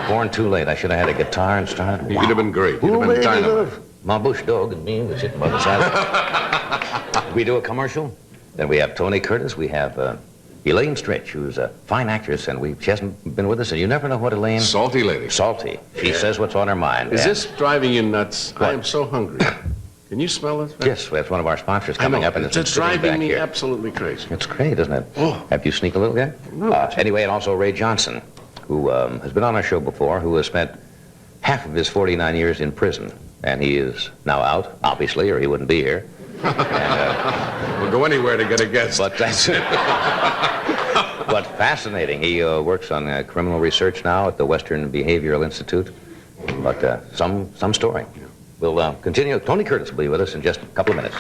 [SPEAKER 1] born too late. I should have had a guitar and started.
[SPEAKER 2] You'd have been great. You'd have been dynamite.
[SPEAKER 1] My bush dog and me was sitting by the side. We do a commercial. Then we have Tony Curtis. We have Elaine Stritch, who's a fine actress, and she hasn't been with us, and you never know what Elaine...
[SPEAKER 2] Salty lady.
[SPEAKER 1] Salty. She says what's on her mind.
[SPEAKER 2] Is this driving you nuts? I am so hungry. Can you smell this?
[SPEAKER 1] Yes, that's one of our sponsors coming up, and
[SPEAKER 2] it's driving me absolutely crazy.
[SPEAKER 1] It's great, isn't it?
[SPEAKER 2] Oh.
[SPEAKER 1] Have you sneak a little guy?
[SPEAKER 2] No.
[SPEAKER 1] Anyway, and also Ray Johnson, who has been on our show before, who has spent half of his 49 years in prison, and he is now out, obviously, or he wouldn't be here.
[SPEAKER 2] We'll go anywhere to get a guest.
[SPEAKER 1] But that's but fascinating. He works on criminal research now at the Western Behavioral Institute. But some story. We'll continue. Tony Curtis will be with us in just a couple of minutes.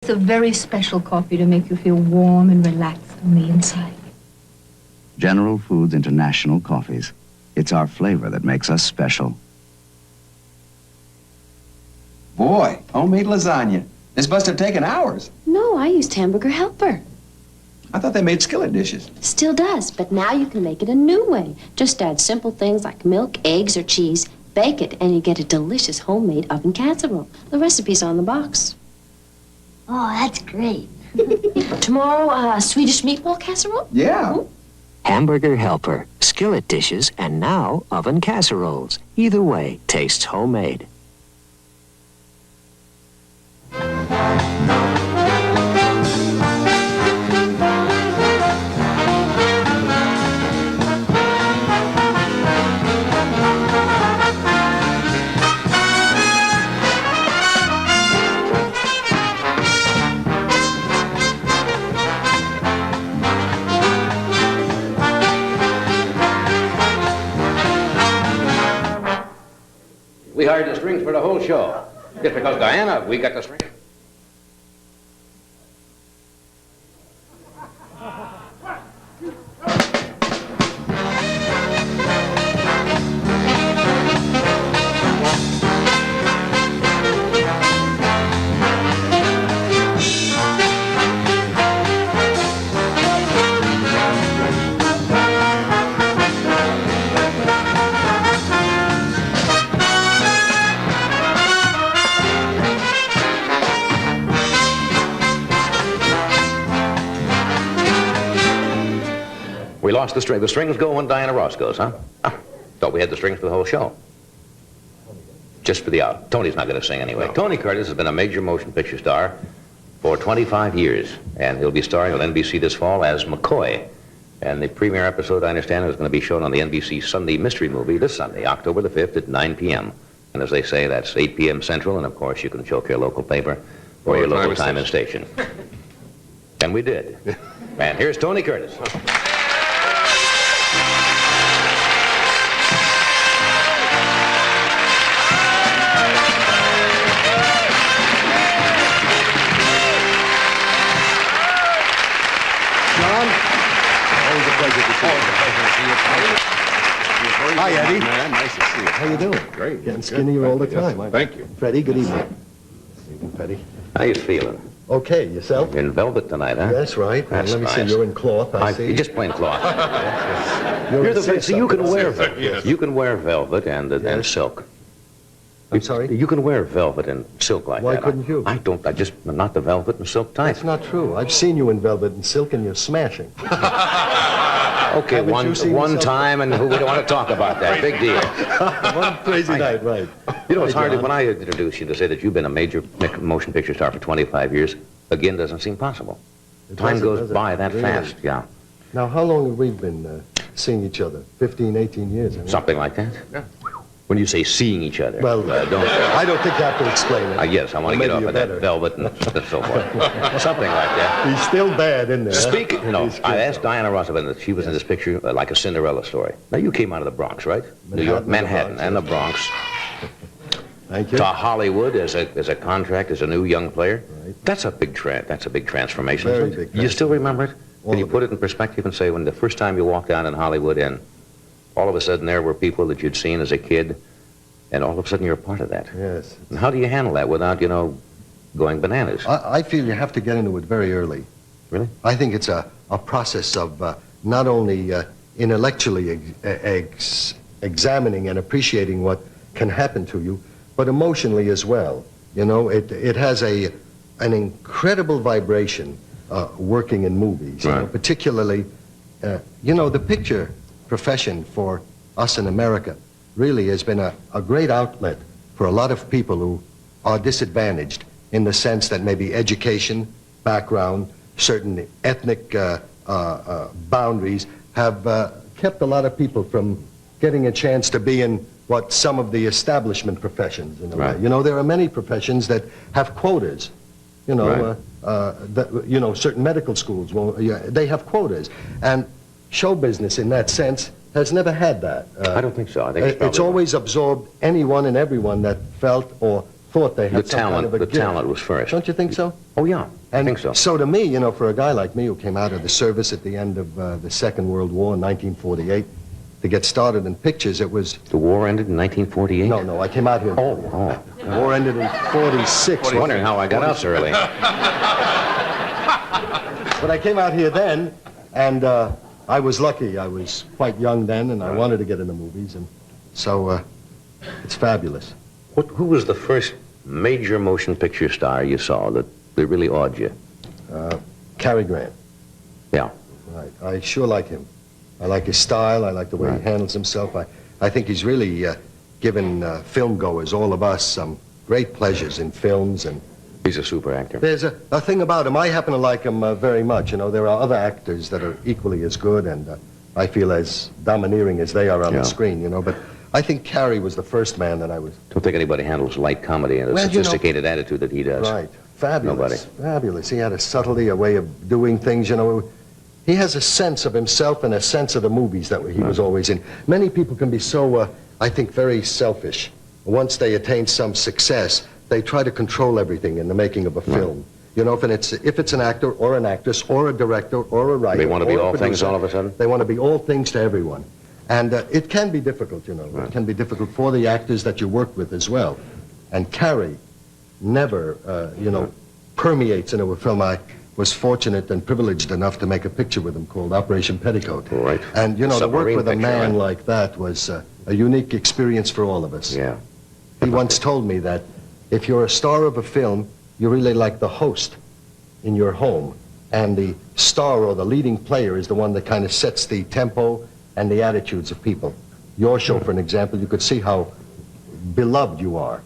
[SPEAKER 12] It's a very special coffee to make you feel warm and relaxed on the inside.
[SPEAKER 13] General Foods International Coffees. It's our flavor that makes us special.
[SPEAKER 14] Boy, homemade lasagna. This must have taken hours.
[SPEAKER 15] No, I used Hamburger Helper.
[SPEAKER 14] I thought they made skillet dishes.
[SPEAKER 15] Still does, but now you can make it a new way. Just add simple things like milk, eggs, or cheese, bake it, and you get a delicious homemade oven casserole. The recipe's on the box.
[SPEAKER 5] Oh, that's great.
[SPEAKER 15] Tomorrow, Swedish meatball casserole?
[SPEAKER 14] Yeah.
[SPEAKER 16] Hamburger Helper, skillet dishes, and now oven casseroles. Either way, tastes homemade.
[SPEAKER 1] We hired the strings for the whole show. Just because Diana, we got the strings. We lost the string. The strings go when Diana Ross goes, huh? Thought we had the strings for the whole show. Just for the out. Tony's not going to sing anyway. No. Tony Curtis has been a major motion picture star for 25 years, and he'll be starring on NBC this fall as McCoy. And the premiere episode, I understand, is going to be shown on the NBC Sunday Mystery Movie this Sunday, October the 5th at 9 p.m. And as they say, that's 8 p.m. Central, and of course you can choke your local paper or your local time and station. And we did. And here's Tony Curtis.
[SPEAKER 17] Always a pleasure to see you. Hi, Eddie.
[SPEAKER 2] Man, nice to see you.
[SPEAKER 17] How you doing?
[SPEAKER 2] Great.
[SPEAKER 17] Getting skinnier all the time.
[SPEAKER 2] Thank you.
[SPEAKER 17] Freddie, good evening. Evening, Freddie.
[SPEAKER 1] How you feeling?
[SPEAKER 17] Okay, yourself?
[SPEAKER 1] In velvet tonight, huh?
[SPEAKER 17] That's right.
[SPEAKER 1] That's
[SPEAKER 17] Let me see,
[SPEAKER 1] nice.
[SPEAKER 17] you're in cloth, I see.
[SPEAKER 1] You're just plain cloth.
[SPEAKER 17] You're
[SPEAKER 1] You're
[SPEAKER 17] in
[SPEAKER 1] so you can wear
[SPEAKER 17] yes.
[SPEAKER 1] you can wear velvet and silk.
[SPEAKER 17] I'm sorry?
[SPEAKER 1] You can wear velvet and silk like
[SPEAKER 17] Why
[SPEAKER 1] that.
[SPEAKER 17] couldn't you?
[SPEAKER 1] I don't. I just not the velvet and silk type.
[SPEAKER 17] That's not true. I've seen you in velvet and silk, and you're smashing.
[SPEAKER 1] Okay,
[SPEAKER 17] Haven't you seen
[SPEAKER 1] one
[SPEAKER 17] yourself?
[SPEAKER 1] time, and we don't want to talk about that. Big deal.
[SPEAKER 17] One crazy night, right.
[SPEAKER 1] You know, it's
[SPEAKER 17] Hey,
[SPEAKER 1] hard
[SPEAKER 17] John.
[SPEAKER 1] when I introduce you to say that you've been a major motion picture star for 25 years. Again, doesn't seem possible. Time goes by that
[SPEAKER 17] Really?
[SPEAKER 1] fast. Yeah,
[SPEAKER 17] Now, how long have we been seeing each other? 15, 18 years? I mean.
[SPEAKER 1] something like that.
[SPEAKER 17] Yeah.
[SPEAKER 1] When you say seeing each other,
[SPEAKER 17] Well,
[SPEAKER 1] don't.
[SPEAKER 17] I don't think you have to explain it.
[SPEAKER 1] Yes, I want to
[SPEAKER 17] Well,
[SPEAKER 1] get off
[SPEAKER 17] maybe
[SPEAKER 1] of that
[SPEAKER 17] you're
[SPEAKER 1] velvet and so forth. Something like that.
[SPEAKER 17] He's still bad, isn't there?
[SPEAKER 1] Speaking, you know,
[SPEAKER 17] He's
[SPEAKER 1] I
[SPEAKER 17] good,
[SPEAKER 1] asked Diana Ross about it. She was in this picture like a Cinderella story. Now, you came out of the Bronx, right? New York, Manhattan, and the Bronx.
[SPEAKER 17] Thank you.
[SPEAKER 1] To Hollywood as a contract as a new young player.
[SPEAKER 17] Right.
[SPEAKER 1] That's a big transformation.
[SPEAKER 17] Very
[SPEAKER 1] isn't it?
[SPEAKER 17] big
[SPEAKER 1] You still remember it?
[SPEAKER 17] All
[SPEAKER 1] Can you
[SPEAKER 17] of
[SPEAKER 1] put it in perspective and say when the first time you walked down in Hollywood and all of a sudden there were people that you'd seen as a kid and all of a sudden you're a part of that?
[SPEAKER 17] Yes.
[SPEAKER 1] And how do you handle that without, going bananas?
[SPEAKER 17] I feel you have to get into it very early.
[SPEAKER 1] Really?
[SPEAKER 17] I think it's a process of not only intellectually examining and appreciating what can happen to you, but emotionally as well. It has an incredible vibration working in movies,
[SPEAKER 1] Right.
[SPEAKER 17] particularly, the picture profession for us in America really has been a great outlet for a lot of people who are disadvantaged in the sense that maybe education, background, certain ethnic boundaries have kept a lot of people from getting a chance to be in what some of the establishment professions in a way.
[SPEAKER 1] Right.
[SPEAKER 17] There are many professions that have quotas.
[SPEAKER 1] Right.
[SPEAKER 17] Certain medical schools, they have quotas. And show business in that sense has never had that.
[SPEAKER 1] I don't think so. I think
[SPEAKER 17] It's always absorbed anyone and everyone that felt or thought they had some kind of a gift.
[SPEAKER 1] talent was first.
[SPEAKER 17] Don't you think so?
[SPEAKER 1] Oh, yeah. I think so.
[SPEAKER 17] So to me, for a guy like me who came out of the service at the end of the Second World War in 1948, to get started in pictures, it was...
[SPEAKER 1] The war ended in 1948?
[SPEAKER 17] No, I came out here.
[SPEAKER 1] Oh.
[SPEAKER 17] The war ended in 46.
[SPEAKER 1] I'm wondering how I got out so early.
[SPEAKER 17] But I came out here then, and I was lucky. I was quite young then, and I wanted to get into movies, and so it's fabulous.
[SPEAKER 1] Who was the first major motion picture star you saw that really awed you?
[SPEAKER 17] Cary Grant.
[SPEAKER 1] Yeah.
[SPEAKER 17] Right. I sure like him. I like his style. I like the way he handles himself. I think he's really given film goers, all of us, some great pleasures in films. And
[SPEAKER 1] he's a super actor.
[SPEAKER 17] There's a thing about him. I happen to like him very much. There are other actors that are equally as good and I feel as domineering as they are on the screen, But I think Cary was the first man that I was...
[SPEAKER 1] Don't think anybody handles light comedy and a sophisticated attitude that he does.
[SPEAKER 17] Right. Fabulous.
[SPEAKER 1] Nobody.
[SPEAKER 17] Fabulous. He had a subtlety, a way of doing things, He has a sense of himself and a sense of the movies that he was always in. Many people can be so, I think, very selfish. Once they attain some success, they try to control everything in the making of a film. If it's an actor or an actress or a director or a writer.
[SPEAKER 1] They want to be
[SPEAKER 17] or a
[SPEAKER 1] all
[SPEAKER 17] producer,
[SPEAKER 1] things all of a sudden?
[SPEAKER 17] They want to be all things to everyone. And it can be difficult, It can be difficult for the actors that you work with as well. And Cary never, permeates into a film. I was fortunate and privileged enough to make a picture with him called Operation Petticoat.
[SPEAKER 1] Right.
[SPEAKER 17] And, to work
[SPEAKER 1] Submarine
[SPEAKER 17] with a
[SPEAKER 1] picture,
[SPEAKER 17] man
[SPEAKER 1] right?
[SPEAKER 17] like that was a unique experience for all of us.
[SPEAKER 1] Yeah.
[SPEAKER 17] He once told me that if you're a star of a film, you're really like the host in your home. And the star or the leading player is the one that kind of sets the tempo and the attitudes of people. Your show, for an example, you could see how beloved you are.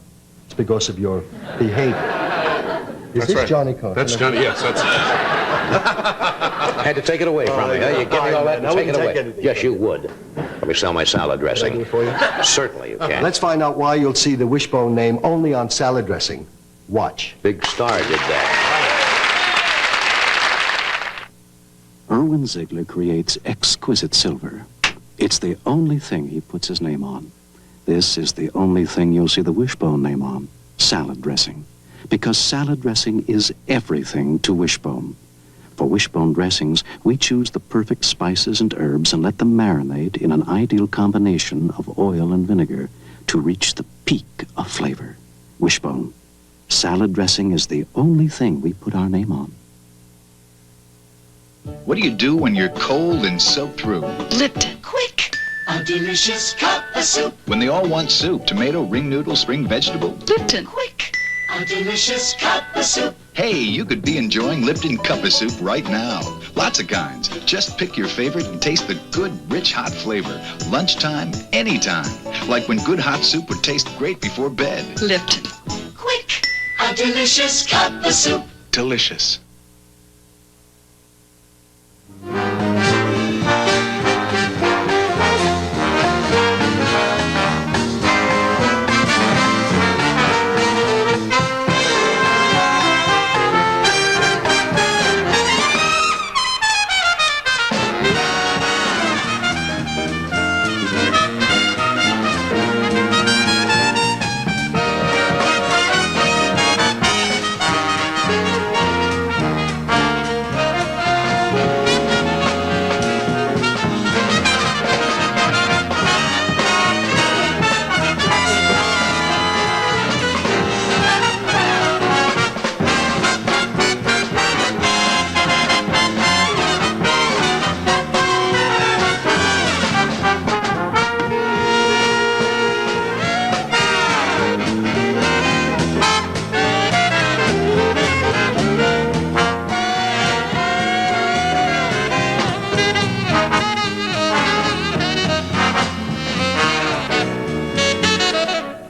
[SPEAKER 17] It's because of your behavior. Is this Johnny Carson?
[SPEAKER 2] That's Johnny, yes, that's...
[SPEAKER 1] Had to take it away from me, huh? You give me all that and take it away. Yes, you would. Let me sell my salad dressing.
[SPEAKER 17] Can I do it for you?
[SPEAKER 1] Certainly you can.
[SPEAKER 17] Let's find out why you'll see the Wishbone name only on salad dressing. Watch.
[SPEAKER 1] Big Star did that.
[SPEAKER 18] Irwin Ziegler creates exquisite silver. It's the only thing he puts his name on. This is the only thing you'll see the Wishbone name on, salad dressing. Because salad dressing is everything to Wishbone. For Wishbone dressings, we choose the perfect spices and herbs and let them marinate in an ideal combination of oil and vinegar to reach the peak of flavor. Wishbone, Salad dressing is the only thing we put our name on.
[SPEAKER 19] What do you do when you're cold and soaked through?
[SPEAKER 3] Lipton. Quick. A delicious cup of soup.
[SPEAKER 19] When they all want soup, tomato, ring noodle, spring vegetable.
[SPEAKER 3] Lipton. Quick. A delicious cup of soup.
[SPEAKER 19] Hey, you could be enjoying Lipton Cup of Soup right now. Lots of kinds. Just pick your favorite and taste the good, rich, hot flavor. Lunchtime, anytime. Like when good hot soup would taste great before bed.
[SPEAKER 3] Lipton. Quick. A delicious cup of soup.
[SPEAKER 19] Delicious.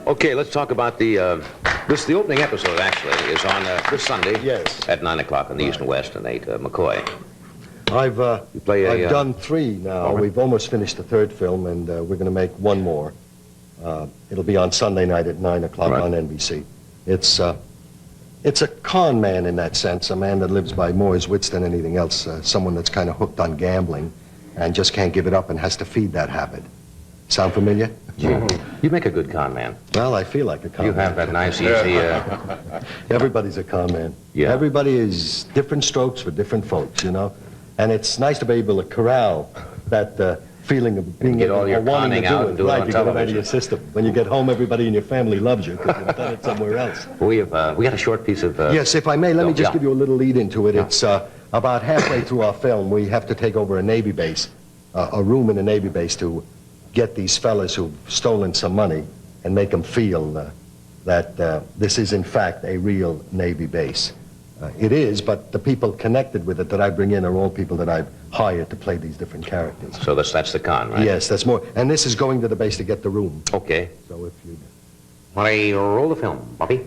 [SPEAKER 1] Okay, let's talk about the opening episode, actually, is on this Sunday.
[SPEAKER 17] Yes.
[SPEAKER 1] At 9 o'clock on the East and West and 8 McCoy.
[SPEAKER 17] I've done 3 now.
[SPEAKER 1] Okay.
[SPEAKER 17] We've almost finished the 3rd film, and we're going to make 1 more. It'll be on Sunday night at 9 o'clock on NBC. It's a con man in that sense, a man that lives by more his wits than anything else, someone that's kind of hooked on gambling and just can't give it up and has to feed that habit. Sound familiar?
[SPEAKER 1] You make a good con man.
[SPEAKER 17] Well, I feel like a con man.
[SPEAKER 1] You have that nice, easy...
[SPEAKER 17] Everybody's a con man.
[SPEAKER 1] Yeah.
[SPEAKER 17] Everybody is different strokes for different folks, you know? And it's nice to be able to corral that feeling of being
[SPEAKER 1] get all your
[SPEAKER 17] wanting to
[SPEAKER 1] conning out and do it
[SPEAKER 17] right,
[SPEAKER 1] on
[SPEAKER 17] to get it out of
[SPEAKER 1] television.
[SPEAKER 17] your system. When you get home, everybody in your family loves you because you've done it somewhere else.
[SPEAKER 1] We got a short piece of...
[SPEAKER 17] Yes, if I may, let me just
[SPEAKER 1] yeah.
[SPEAKER 17] give you a little lead into it. It's about halfway through our film, we have to take over a Navy base, a room in a Navy base to get these fellas who've stolen some money and make them feel that this is, in fact, a real Navy base. It is, but the people connected with it that I bring in are all people that I've hired to play these different characters.
[SPEAKER 1] So that's the con, right?
[SPEAKER 17] Yes, that's more. And this is going to the base to get the room.
[SPEAKER 1] Okay.
[SPEAKER 17] So if you...
[SPEAKER 1] Want to roll the film, Bobby?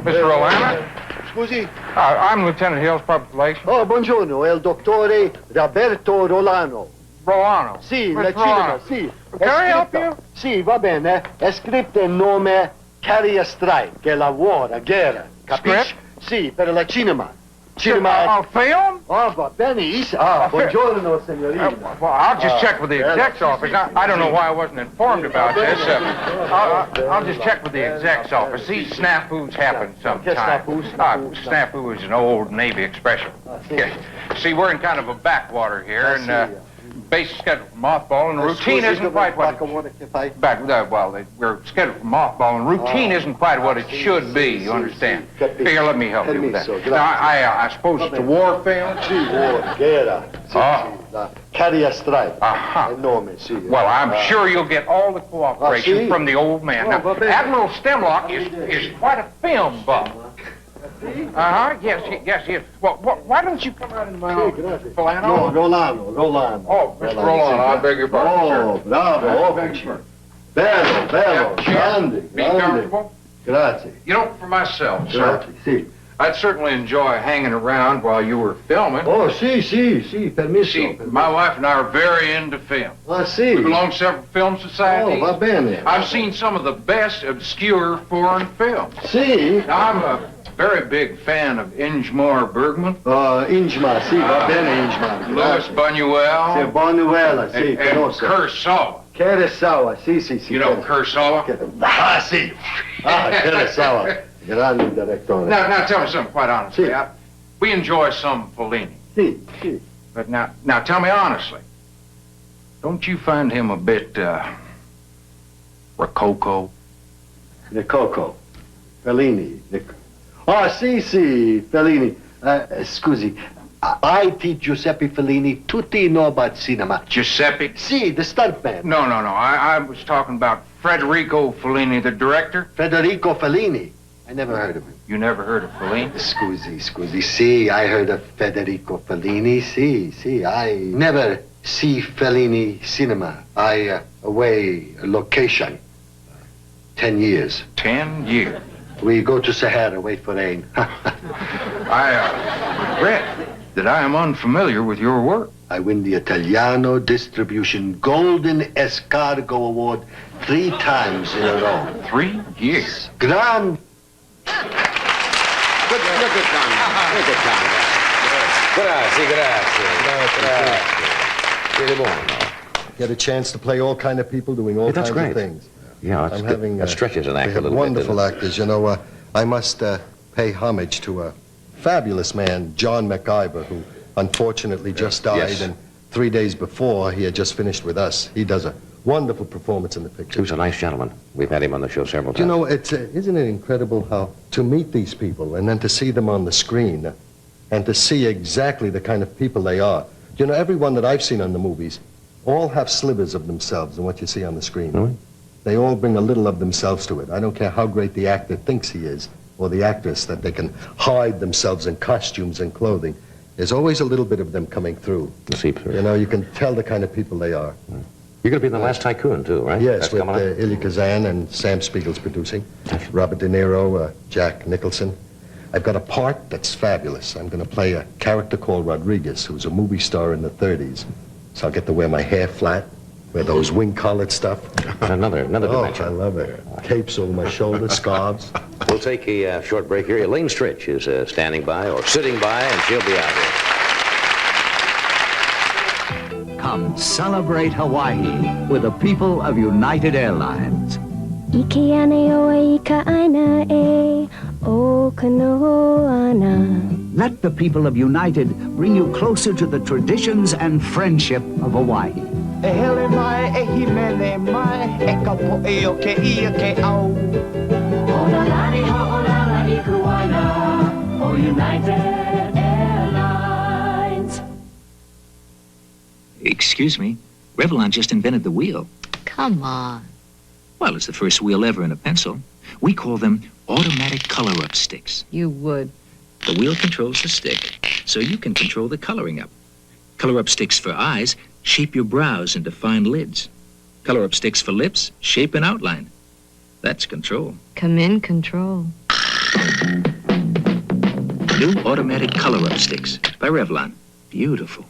[SPEAKER 20] Mr. Rolana?
[SPEAKER 21] Scusi?
[SPEAKER 20] I'm Lieutenant Hill's public relations.
[SPEAKER 21] Oh, buongiorno, è il dottore Roberto Rolano.
[SPEAKER 20] Rolano?
[SPEAKER 21] Sì,
[SPEAKER 20] Mr.
[SPEAKER 21] la cinema,
[SPEAKER 20] Rolano.
[SPEAKER 21] sì.
[SPEAKER 20] Can I help you?
[SPEAKER 21] Sì, va bene. È scritto il nome Carrier Strike, che lavora, guerra. Capisci? Sì, per la cinema. Cinema...
[SPEAKER 20] film?
[SPEAKER 21] Oh, va benissimo. Ah, buongiorno, signorina.
[SPEAKER 20] Well, I'll just check with the exec's office. I don't know why I wasn't informed about this. I'll just check with the exec's office. These snafus happen sometimes. Snafu is an old Navy expression. Yeah. See, we're in kind of a backwater here, and base is scheduled for mothball, and routine isn't quite what we're scheduled for mothball, and routine isn't quite what it should be. You understand? Here, let me help you with that. Now, I suppose it's a war film.
[SPEAKER 21] Sì, war, guerra. Sì, Carrier Strike. Il nome, sì.
[SPEAKER 20] Well, I'm sure you'll get all the cooperation from the old man. Now, Admiral Stemlock is quite a film buff. Yes. Well, why don't you come out in my office?
[SPEAKER 21] No, Rolano.
[SPEAKER 20] Oh, Mr. Rolano, I beg your pardon,
[SPEAKER 21] Oh, bravo. Bello, grande.
[SPEAKER 20] Be comfortable.
[SPEAKER 21] Grazie.
[SPEAKER 20] You know, for myself, sir,
[SPEAKER 21] Sì.
[SPEAKER 20] I'd certainly enjoy hanging around while you were filming.
[SPEAKER 21] Oh, sì, permesso.
[SPEAKER 20] See, my wife and I are very into film.
[SPEAKER 21] Ah, sì.
[SPEAKER 20] We belong to several film societies.
[SPEAKER 21] Oh, va bene.
[SPEAKER 20] I've seen some of the best obscure foreign films.
[SPEAKER 21] Sì.
[SPEAKER 20] Now, I'm a very big fan of Ingmar Bergman.
[SPEAKER 21] Ingmar, sì, va bene, Ingmar.
[SPEAKER 20] Louis Buñuel.
[SPEAKER 21] Sì, Buñuel, sì,
[SPEAKER 20] and
[SPEAKER 21] conosco.
[SPEAKER 20] Kurosawa.
[SPEAKER 21] Kurosawa, sì.
[SPEAKER 20] You know Kurosawa?
[SPEAKER 21] Sì. Kurosawa. Grande direttore.
[SPEAKER 20] Now tell me something quite honestly.
[SPEAKER 21] Sì.
[SPEAKER 20] We enjoy some Fellini.
[SPEAKER 21] Si.
[SPEAKER 20] But now tell me honestly, don't you find him a bit, rococo?
[SPEAKER 21] Rococo. Fellini. Oh, si, Fellini. Scusi. I teach Giuseppe Fellini tutti know about cinema.
[SPEAKER 20] Giuseppe?
[SPEAKER 21] Si, the stuntman.
[SPEAKER 20] No. I was talking about Federico Fellini, the director.
[SPEAKER 21] Federico Fellini. I never heard of him.
[SPEAKER 20] You never heard of Fellini?
[SPEAKER 21] Scusi. Si, I heard of Federico Fellini. Si. I never see Fellini cinema. I away location. 10 years.
[SPEAKER 20] 10 years?
[SPEAKER 21] We go to Sahara, wait for rain.
[SPEAKER 20] I regret that I am unfamiliar with your work.
[SPEAKER 21] I win the Italiano Distribution Golden Escargot Award 3 times in a row.
[SPEAKER 20] 3 years?
[SPEAKER 21] Grand.
[SPEAKER 1] Look at Conrad. Grazie.
[SPEAKER 17] Get a chance to play all kind of people doing all kinds of things.
[SPEAKER 1] Yeah,
[SPEAKER 17] I'm having
[SPEAKER 1] that stretches an actor
[SPEAKER 17] we
[SPEAKER 1] a
[SPEAKER 17] have
[SPEAKER 1] little
[SPEAKER 17] wonderful
[SPEAKER 1] bit.
[SPEAKER 17] actors. You know, I must pay homage to a fabulous man, John MacIver, who unfortunately just died.
[SPEAKER 1] Yes.
[SPEAKER 17] And 3 days before, he had just finished with us. He does a wonderful performance in the picture.
[SPEAKER 1] He was a nice gentleman. We've had him on the show several times.
[SPEAKER 17] You know, isn't it incredible how to meet these people and then to see them on the screen and to see exactly the kind of people they are. You know, everyone that I've seen on the movies all have slivers of themselves in what you see on the screen.
[SPEAKER 1] Really?
[SPEAKER 17] They all bring a little of themselves to it. I don't care how great the actor thinks he is or the actress, that they can hide themselves in costumes and clothing. There's always a little bit of them coming through. You know, you can tell the kind of people they are.
[SPEAKER 1] You're going to be in The Last Tycoon, too, right?
[SPEAKER 17] Yes,
[SPEAKER 1] That's
[SPEAKER 17] with
[SPEAKER 1] coming up?
[SPEAKER 17] Ilya Kazan and Sam Spiegel's producing. Robert De Niro, Jack Nicholson. I've got a part that's fabulous. I'm going to play a character called Rodriguez, who's a movie star in the 30s. So I'll get to wear my hair flat, wear those wing-collared stuff.
[SPEAKER 1] Another dimension.
[SPEAKER 17] I love it. Capes over my shoulders, scarves.
[SPEAKER 1] We'll take a short break here. Elaine Stritch is standing by or sitting by, and she'll be out here.
[SPEAKER 4] Come celebrate Hawaii with the people of United Airlines. Let the people of United bring you closer to the traditions and friendship of Hawaii.
[SPEAKER 22] United Airlines.
[SPEAKER 23] Excuse me, Revlon just invented the wheel.
[SPEAKER 5] Come on.
[SPEAKER 23] Well, it's the first wheel ever in a pencil. We call them automatic color-up sticks.
[SPEAKER 5] You would.
[SPEAKER 23] The wheel controls the stick, so you can control the coloring up. Color-up sticks for eyes shape your brows and define lids. Color-up sticks for lips shape and outline. That's control.
[SPEAKER 5] Come in, control.
[SPEAKER 23] New automatic color-up sticks by Revlon. Beautiful.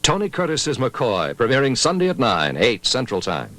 [SPEAKER 9] Tony Curtis is McCoy, premiering Sunday at 9, 8 Central Time.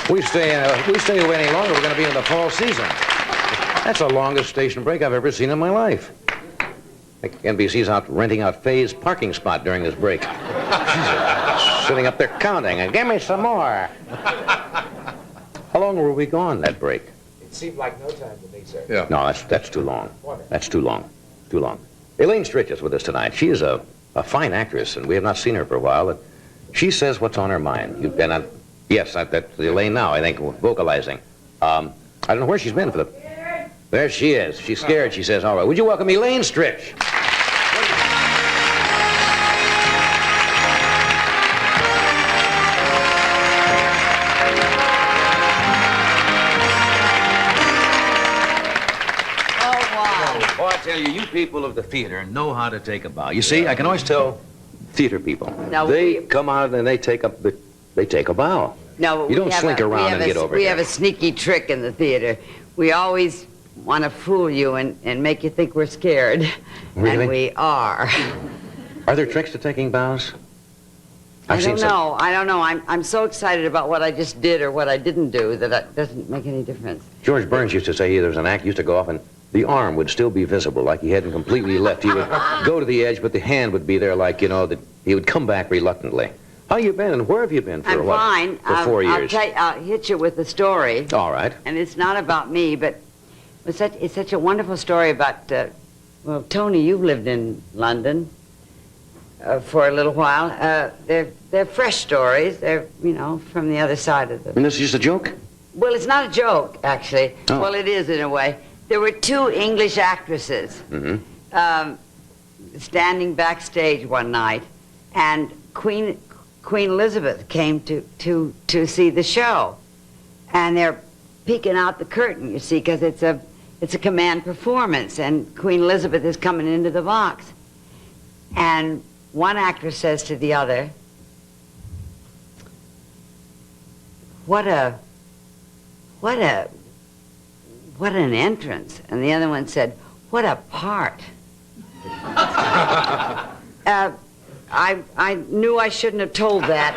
[SPEAKER 1] We stay away any longer, we're going to be in the fall season. That's the longest station break I've ever seen in my life. NBC's out renting out Faye's parking spot during this break. She's sitting up there counting, and give me some more. How long were we gone that break?
[SPEAKER 6] It seemed like no time to me, sir.
[SPEAKER 2] Yeah.
[SPEAKER 1] No, that's too long. That's too long. Too long. Elaine Stritch is with us tonight. She is a fine actress, and we have not seen her for a while. But she says what's on her mind. You've been on... Yes, that's Elaine now, I think, vocalizing. I don't know where she's been for the... There she is. She's scared, she says. All right, would you welcome Elaine Stritch? Oh, I tell you people of the theater know how to take a bow. You see, I can always tell theater people.
[SPEAKER 8] Now,
[SPEAKER 1] they come out and they take a bow.
[SPEAKER 8] No,
[SPEAKER 1] you don't slink around and get over
[SPEAKER 8] We
[SPEAKER 1] here.
[SPEAKER 8] have a sneaky trick in the theater. We always want to fool you and make you think we're scared.
[SPEAKER 1] Really?
[SPEAKER 8] And we are.
[SPEAKER 1] Are there tricks to taking bows?
[SPEAKER 8] I don't know. I'm so excited about what I just did or what I didn't do that it doesn't make any difference.
[SPEAKER 1] George Burns used to say there's an act used to go off and the arm would still be visible, like he hadn't completely left. He would go to the edge, but the hand would be there, like, that he would come back reluctantly. How you been, and where have you been for
[SPEAKER 8] I'm
[SPEAKER 1] what?
[SPEAKER 8] fine.
[SPEAKER 1] For 4 years.
[SPEAKER 8] I'll hit you with a story.
[SPEAKER 1] All right.
[SPEAKER 8] And it's not about me, but it's such a wonderful story about, well, Tony, you've lived in London for a little while. They're fresh stories. They're, from the other side of the...
[SPEAKER 1] And this is just a joke?
[SPEAKER 8] Well, it's not a joke, actually.
[SPEAKER 1] Oh.
[SPEAKER 8] Well, it is in a way. There were two English actresses standing backstage one night, and Queen Elizabeth came to see the show, and they're peeking out the curtain, you see, because it's a command performance, and Queen Elizabeth is coming into the box, and one actress says to the other, "What an entrance," and the other one said, "What a part." I knew I shouldn't have told that.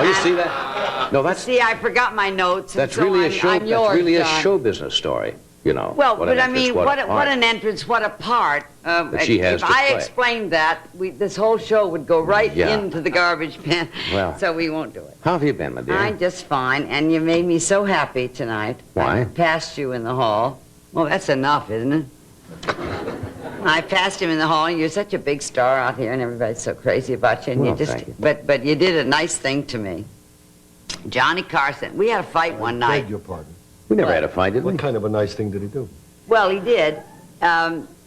[SPEAKER 1] Oh, you see that? No, that's...
[SPEAKER 8] See, I forgot my notes.
[SPEAKER 1] That's
[SPEAKER 8] so
[SPEAKER 1] really
[SPEAKER 8] I'm yours,
[SPEAKER 1] that's really a
[SPEAKER 8] John.
[SPEAKER 1] show business story,
[SPEAKER 8] Well,
[SPEAKER 1] What
[SPEAKER 8] but
[SPEAKER 1] an
[SPEAKER 8] I
[SPEAKER 1] entrance,
[SPEAKER 8] mean,
[SPEAKER 1] what a
[SPEAKER 8] what
[SPEAKER 1] part.
[SPEAKER 8] an entrance, what a part.
[SPEAKER 1] That she has
[SPEAKER 8] if
[SPEAKER 1] to
[SPEAKER 8] I
[SPEAKER 1] play.
[SPEAKER 8] explained that, this whole show would go right
[SPEAKER 1] Yeah.
[SPEAKER 8] into the garbage bin.
[SPEAKER 1] Well.
[SPEAKER 8] So we won't do it.
[SPEAKER 1] How have you been, my dear?
[SPEAKER 8] I'm just fine, and you made me so happy tonight.
[SPEAKER 1] Why?
[SPEAKER 8] I passed you in the hall. Well, that's enough, isn't it? I passed him in the hall, and you're such a big star out here, and everybody's so crazy about you. And
[SPEAKER 1] Well,
[SPEAKER 8] you just,
[SPEAKER 1] thank you.
[SPEAKER 8] but you did a nice thing to me. Johnny Carson, we had a fight one night.
[SPEAKER 17] Beg your pardon.
[SPEAKER 1] We never had a fight, did we?
[SPEAKER 17] What kind of a nice thing did he do?
[SPEAKER 8] Well, he did.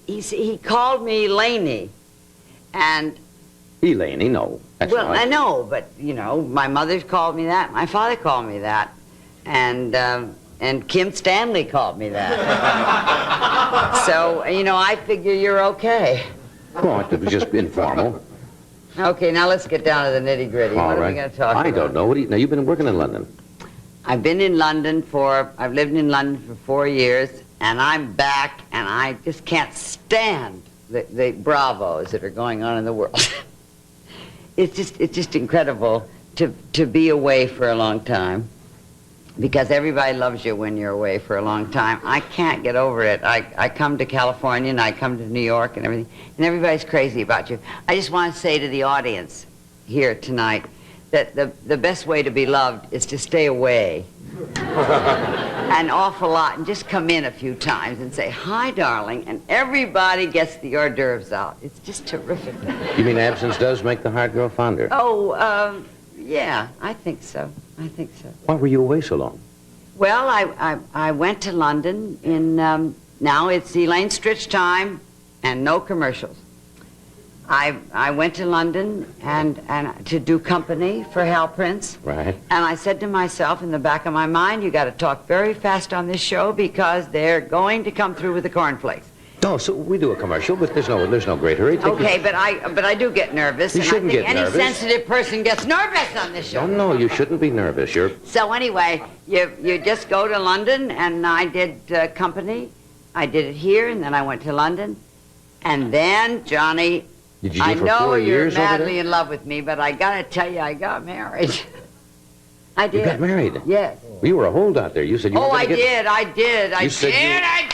[SPEAKER 8] He called me Laney, and
[SPEAKER 1] Elaine, no. That's
[SPEAKER 8] well,
[SPEAKER 1] not.
[SPEAKER 8] I know, but my mother's called me that. My father called me that, and Kim Stanley called me that. So I figure you're okay.
[SPEAKER 1] Well, it was just informal.
[SPEAKER 8] Okay, now let's get down to the nitty gritty.
[SPEAKER 1] All
[SPEAKER 8] What are
[SPEAKER 1] right.
[SPEAKER 8] we going to talk about?
[SPEAKER 1] I don't know. Now, you've been working in London.
[SPEAKER 8] I've lived in London for 4 years, and I'm back, and I just can't stand the bravos that are going on in the world. It's just incredible to be away for a long time, because everybody loves you when you're away for a long time. I can't get over it. I come to California, and I come to New York and everything, and everybody's crazy about you. I just want to say to the audience here tonight that the best way to be loved is to stay away an awful lot and just come in a few times and say, "Hi, darling," and everybody gets the hors d'oeuvres out. It's just terrific.
[SPEAKER 1] You mean absence does make the heart grow fonder?
[SPEAKER 8] Oh, yeah, I think so.
[SPEAKER 1] Why were you away so long?
[SPEAKER 8] Well, I went to London in, now it's Elaine Stritch time and no commercials. I went to London and to do company for Hal Prince.
[SPEAKER 1] Right.
[SPEAKER 8] And I said to myself in the back of my mind, you got to talk very fast on this show because they're going to come through with the cornflakes.
[SPEAKER 1] No, so we do a commercial, but there's no great hurry.
[SPEAKER 8] Okay, but I do get nervous.
[SPEAKER 1] You
[SPEAKER 8] and
[SPEAKER 1] shouldn't
[SPEAKER 8] I think
[SPEAKER 1] get nervous.
[SPEAKER 8] any sensitive person gets nervous on this show.
[SPEAKER 1] No, you shouldn't be nervous. You're...
[SPEAKER 8] So anyway, you just go to London, and I did company. I did it here, and then I went to London. And then, Johnny,
[SPEAKER 1] Did you do
[SPEAKER 8] I
[SPEAKER 1] it for
[SPEAKER 8] know
[SPEAKER 1] 4
[SPEAKER 8] you're
[SPEAKER 1] years over
[SPEAKER 8] madly
[SPEAKER 1] there?
[SPEAKER 8] in love with me, but I got to tell you, I got married. I did.
[SPEAKER 1] You got married?
[SPEAKER 8] Yes.
[SPEAKER 1] You were a holdout there. You said you
[SPEAKER 8] Oh,
[SPEAKER 1] weren't
[SPEAKER 8] I
[SPEAKER 1] going to get...
[SPEAKER 8] did.
[SPEAKER 1] You said
[SPEAKER 8] I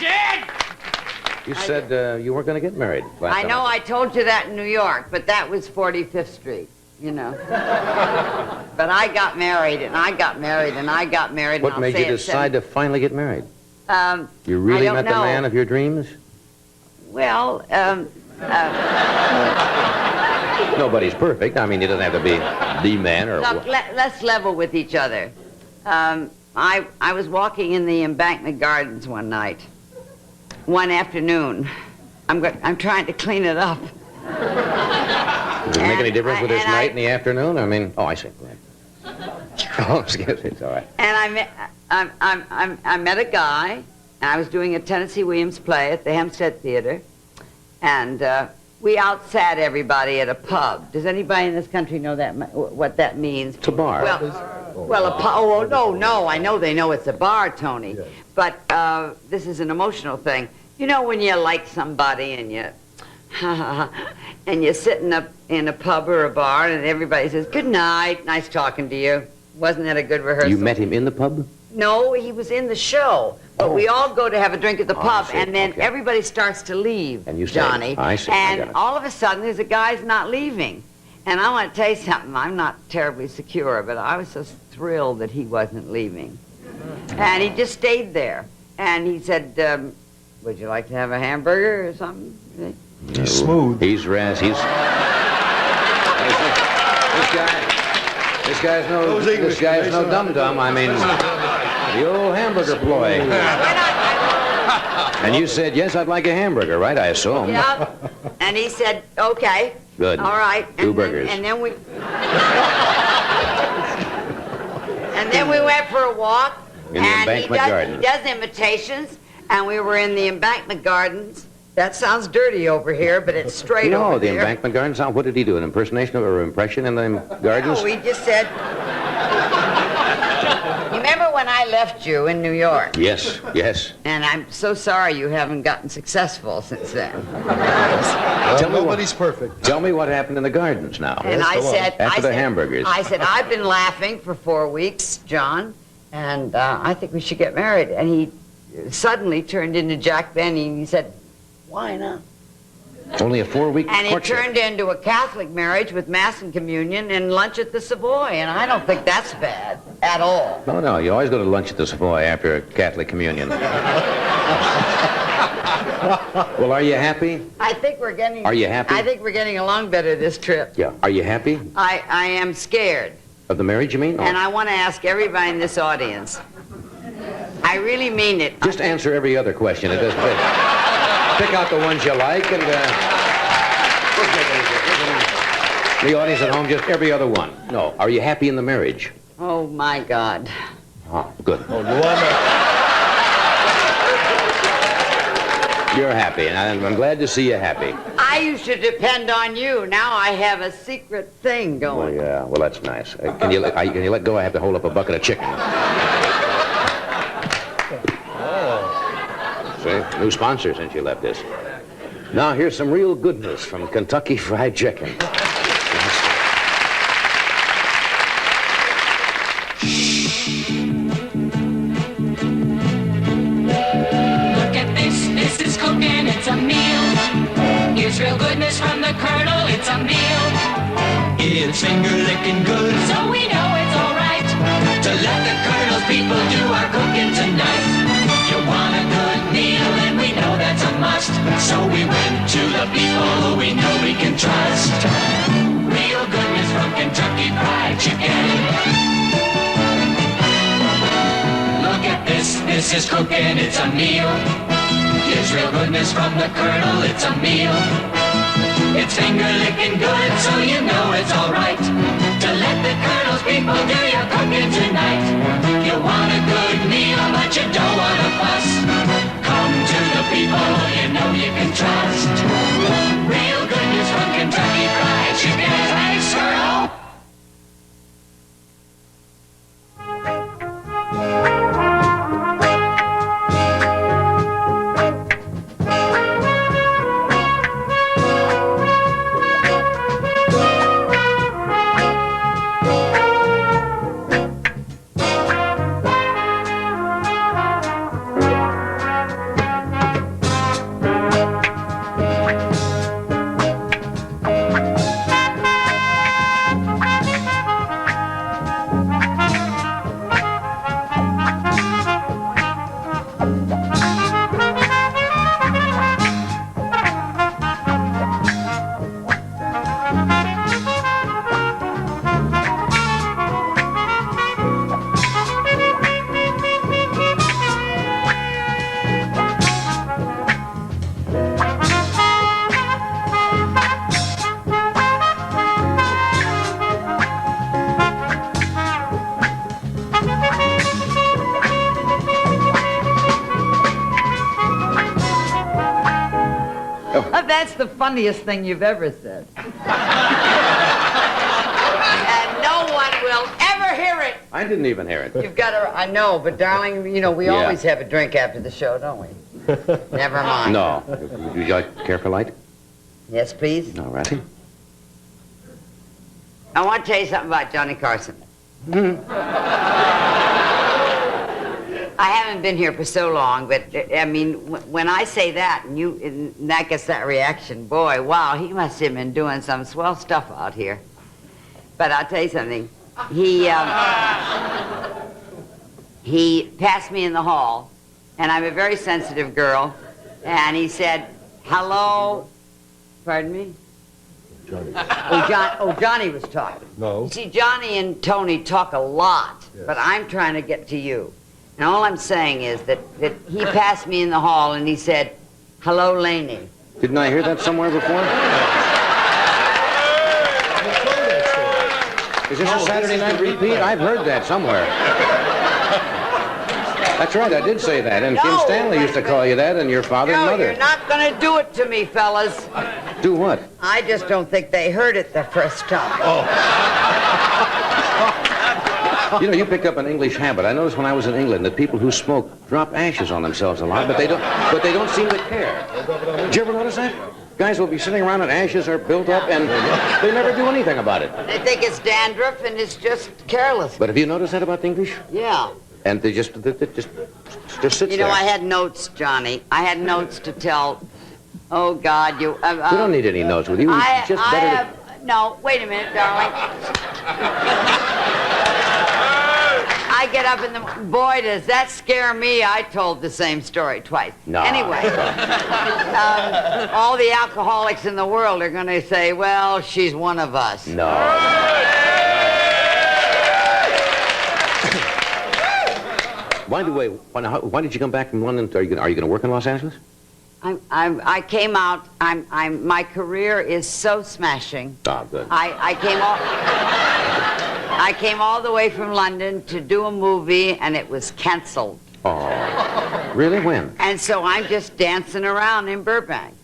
[SPEAKER 8] did.
[SPEAKER 1] You said you weren't going to get married.
[SPEAKER 8] I know I told you that in New York, but that was 45th Street, you know. But I got married, and I got married, and I got married.
[SPEAKER 1] What made you decide to finally get married? You really met the man of your dreams?
[SPEAKER 8] Well,
[SPEAKER 1] Nobody's perfect. I mean, he doesn't have to be the man or...
[SPEAKER 8] Look, let's level with each other. I was walking in the Embankment Gardens one night, one afternoon. I'm trying to clean it up.
[SPEAKER 1] Does it make any difference with this night in the afternoon? I mean, oh, I see. Right. Oh, excuse me. It's all right.
[SPEAKER 8] And I met a guy, and I was doing a Tennessee Williams play at the Hempstead Theater, and we outsat everybody at a pub. Does anybody in this country know what that means?
[SPEAKER 1] It's a bar.
[SPEAKER 8] Well, a pub. Oh, no. I know they know it's a bar, Tony. Yes. But this is an emotional thing. You know when you like somebody and you sit in a pub or a bar and everybody says, "Good night, nice talking to you." Wasn't that a good rehearsal?
[SPEAKER 1] You met him in the pub?
[SPEAKER 8] No, he was in the show. But we all go to have a drink at the pub, and then everybody starts to leave,
[SPEAKER 1] and you say,
[SPEAKER 8] Johnny.
[SPEAKER 1] I see.
[SPEAKER 8] And all of a sudden, there's a guy's not leaving. And I want to tell you something. I'm not terribly secure, but I was so thrilled that he wasn't leaving. And he just stayed there. And he said, would you like to have a hamburger or something?
[SPEAKER 1] He's smooth. He's Raz. This guy's no dum-dum. I mean, the old hamburger ploy. And you said, yes, I'd like a hamburger, right? I assume.
[SPEAKER 8] Yeah. And he said, okay.
[SPEAKER 1] Good.
[SPEAKER 8] All right.
[SPEAKER 1] Two burgers.
[SPEAKER 8] And then we went for a walk.
[SPEAKER 1] In the Embankment Gardens.
[SPEAKER 8] He does imitations, and we were in the Embankment Gardens. That sounds dirty over here, but it's straight over
[SPEAKER 1] No, the
[SPEAKER 8] there.
[SPEAKER 1] Embankment Gardens. What did he do? An impersonation or impression in the gardens?
[SPEAKER 8] No, he just said... You remember when I left you in New York?
[SPEAKER 1] Yes.
[SPEAKER 8] And I'm so sorry you haven't gotten successful since then.
[SPEAKER 17] Well, nobody's perfect.
[SPEAKER 1] Tell me what happened in the gardens now.
[SPEAKER 8] And I said...
[SPEAKER 1] After the hamburgers.
[SPEAKER 8] I said, I've been laughing for 4 weeks, John, and I think we should get married. And he suddenly turned into Jack Benny, and he said, why not?
[SPEAKER 1] Only a 4-week
[SPEAKER 8] And it
[SPEAKER 1] courtship.
[SPEAKER 8] turned into a Catholic marriage with Mass and Communion and lunch at the Savoy, and I don't think that's bad at all.
[SPEAKER 1] No, you always go to lunch at the Savoy after a Catholic communion. Well, are you happy?
[SPEAKER 8] I think we're getting...
[SPEAKER 1] Are you happy?
[SPEAKER 8] I think we're getting along better this trip.
[SPEAKER 1] Yeah. Are you happy?
[SPEAKER 8] I am scared.
[SPEAKER 1] Of the marriage, you mean?
[SPEAKER 8] And I want to ask everybody in this audience. I really mean it.
[SPEAKER 1] Just answer every other question. It doesn't pick out the ones you like and the audience at home, just every other one. No. Are you happy in the marriage?
[SPEAKER 8] Oh, my God.
[SPEAKER 1] Oh, good. You're happy, and I'm glad to see you happy.
[SPEAKER 8] I used to depend on you. Now I have a secret thing going.
[SPEAKER 1] Well, yeah. Well, that's nice. Can you let go? I have to hold up a bucket of chicken. See? New sponsor since you left us. Now, here's some real goodness from Kentucky Fried Chicken.
[SPEAKER 22] Look at this is cooking, it's a meal. Here's real goodness from the Colonel, it's a meal. It's finger-licking good, so we know it's alright to let the Colonel's people do our cooking tonight. You want a good meal, and we know that's a must, so we went to the people who we know we can trust. Real goodness from Kentucky Fried Chicken. Look at this is cooking, it's a meal. Here's real goodness from the Colonel, it's a meal. It's finger-licking good, so you know it's alright to let the Colonel's people do your cooking tonight. You want a good meal, but you don't want a fuss. Come to the people you know you can trust. Real goodness from Kentucky Fried Chicken. Thanks, Colonel.
[SPEAKER 8] that's the funniest thing you've ever said. And no one will ever hear it.
[SPEAKER 1] I didn't even hear it.
[SPEAKER 8] You've got to, I know, but darling, you know, we always have a drink after the show, don't we? Never mind.
[SPEAKER 1] No. Would you like care for light?
[SPEAKER 8] Yes, please.
[SPEAKER 1] All righty.
[SPEAKER 8] I want to tell you something about Johnny Carson. I haven't been here for so long, but I mean, when I say that and that gets that reaction, boy, wow, he must have been doing some swell stuff out here. But I'll tell you something. He passed me in the hall, and I'm a very sensitive girl, and he said, "Hello," pardon me?
[SPEAKER 17] Johnny.
[SPEAKER 8] Johnny was talking.
[SPEAKER 17] No.
[SPEAKER 8] You see, Johnny and Tony talk a lot, but I'm trying to get to you. And all I'm saying is that he passed me in the hall and he said, "Hello, Laney."
[SPEAKER 1] Didn't I hear that somewhere before? Is this a Saturday night repeat? I've heard that somewhere. That's right, I did say that. And
[SPEAKER 8] No,
[SPEAKER 1] Kim Stanley used to call you that, and your father and
[SPEAKER 8] No,
[SPEAKER 1] mother.
[SPEAKER 8] you're not going to do it to me, fellas.
[SPEAKER 1] Do what?
[SPEAKER 8] I just don't think they heard it the first time.
[SPEAKER 1] You know, you picked up an English habit. I noticed when I was in England that people who smoke drop ashes on themselves a lot, but they don't seem to care. Did you ever notice that? Guys will be sitting around and ashes are built up and they never do anything about it.
[SPEAKER 8] They think it's dandruff and it's just careless.
[SPEAKER 1] But have you noticed that about the English?
[SPEAKER 8] Yeah.
[SPEAKER 1] And they just sits
[SPEAKER 8] You know,
[SPEAKER 1] there.
[SPEAKER 8] I had notes, Johnny. I had notes to tell. Oh, God, you...
[SPEAKER 1] We don't need any notes with you.
[SPEAKER 8] No, wait a minute, darling. I get up in the... Boy, does that scare me. I told the same story twice.
[SPEAKER 1] No.
[SPEAKER 8] Anyway, all the alcoholics in the world are going to say, well, she's one of us.
[SPEAKER 1] No. Why did you come back from London? Are you going to work in Los Angeles?
[SPEAKER 8] I came out. My career is so smashing.
[SPEAKER 1] Oh, good.
[SPEAKER 8] I came all the way from London to do a movie, and it was canceled.
[SPEAKER 1] Oh, really? When?
[SPEAKER 8] And so I'm just dancing around in Burbank.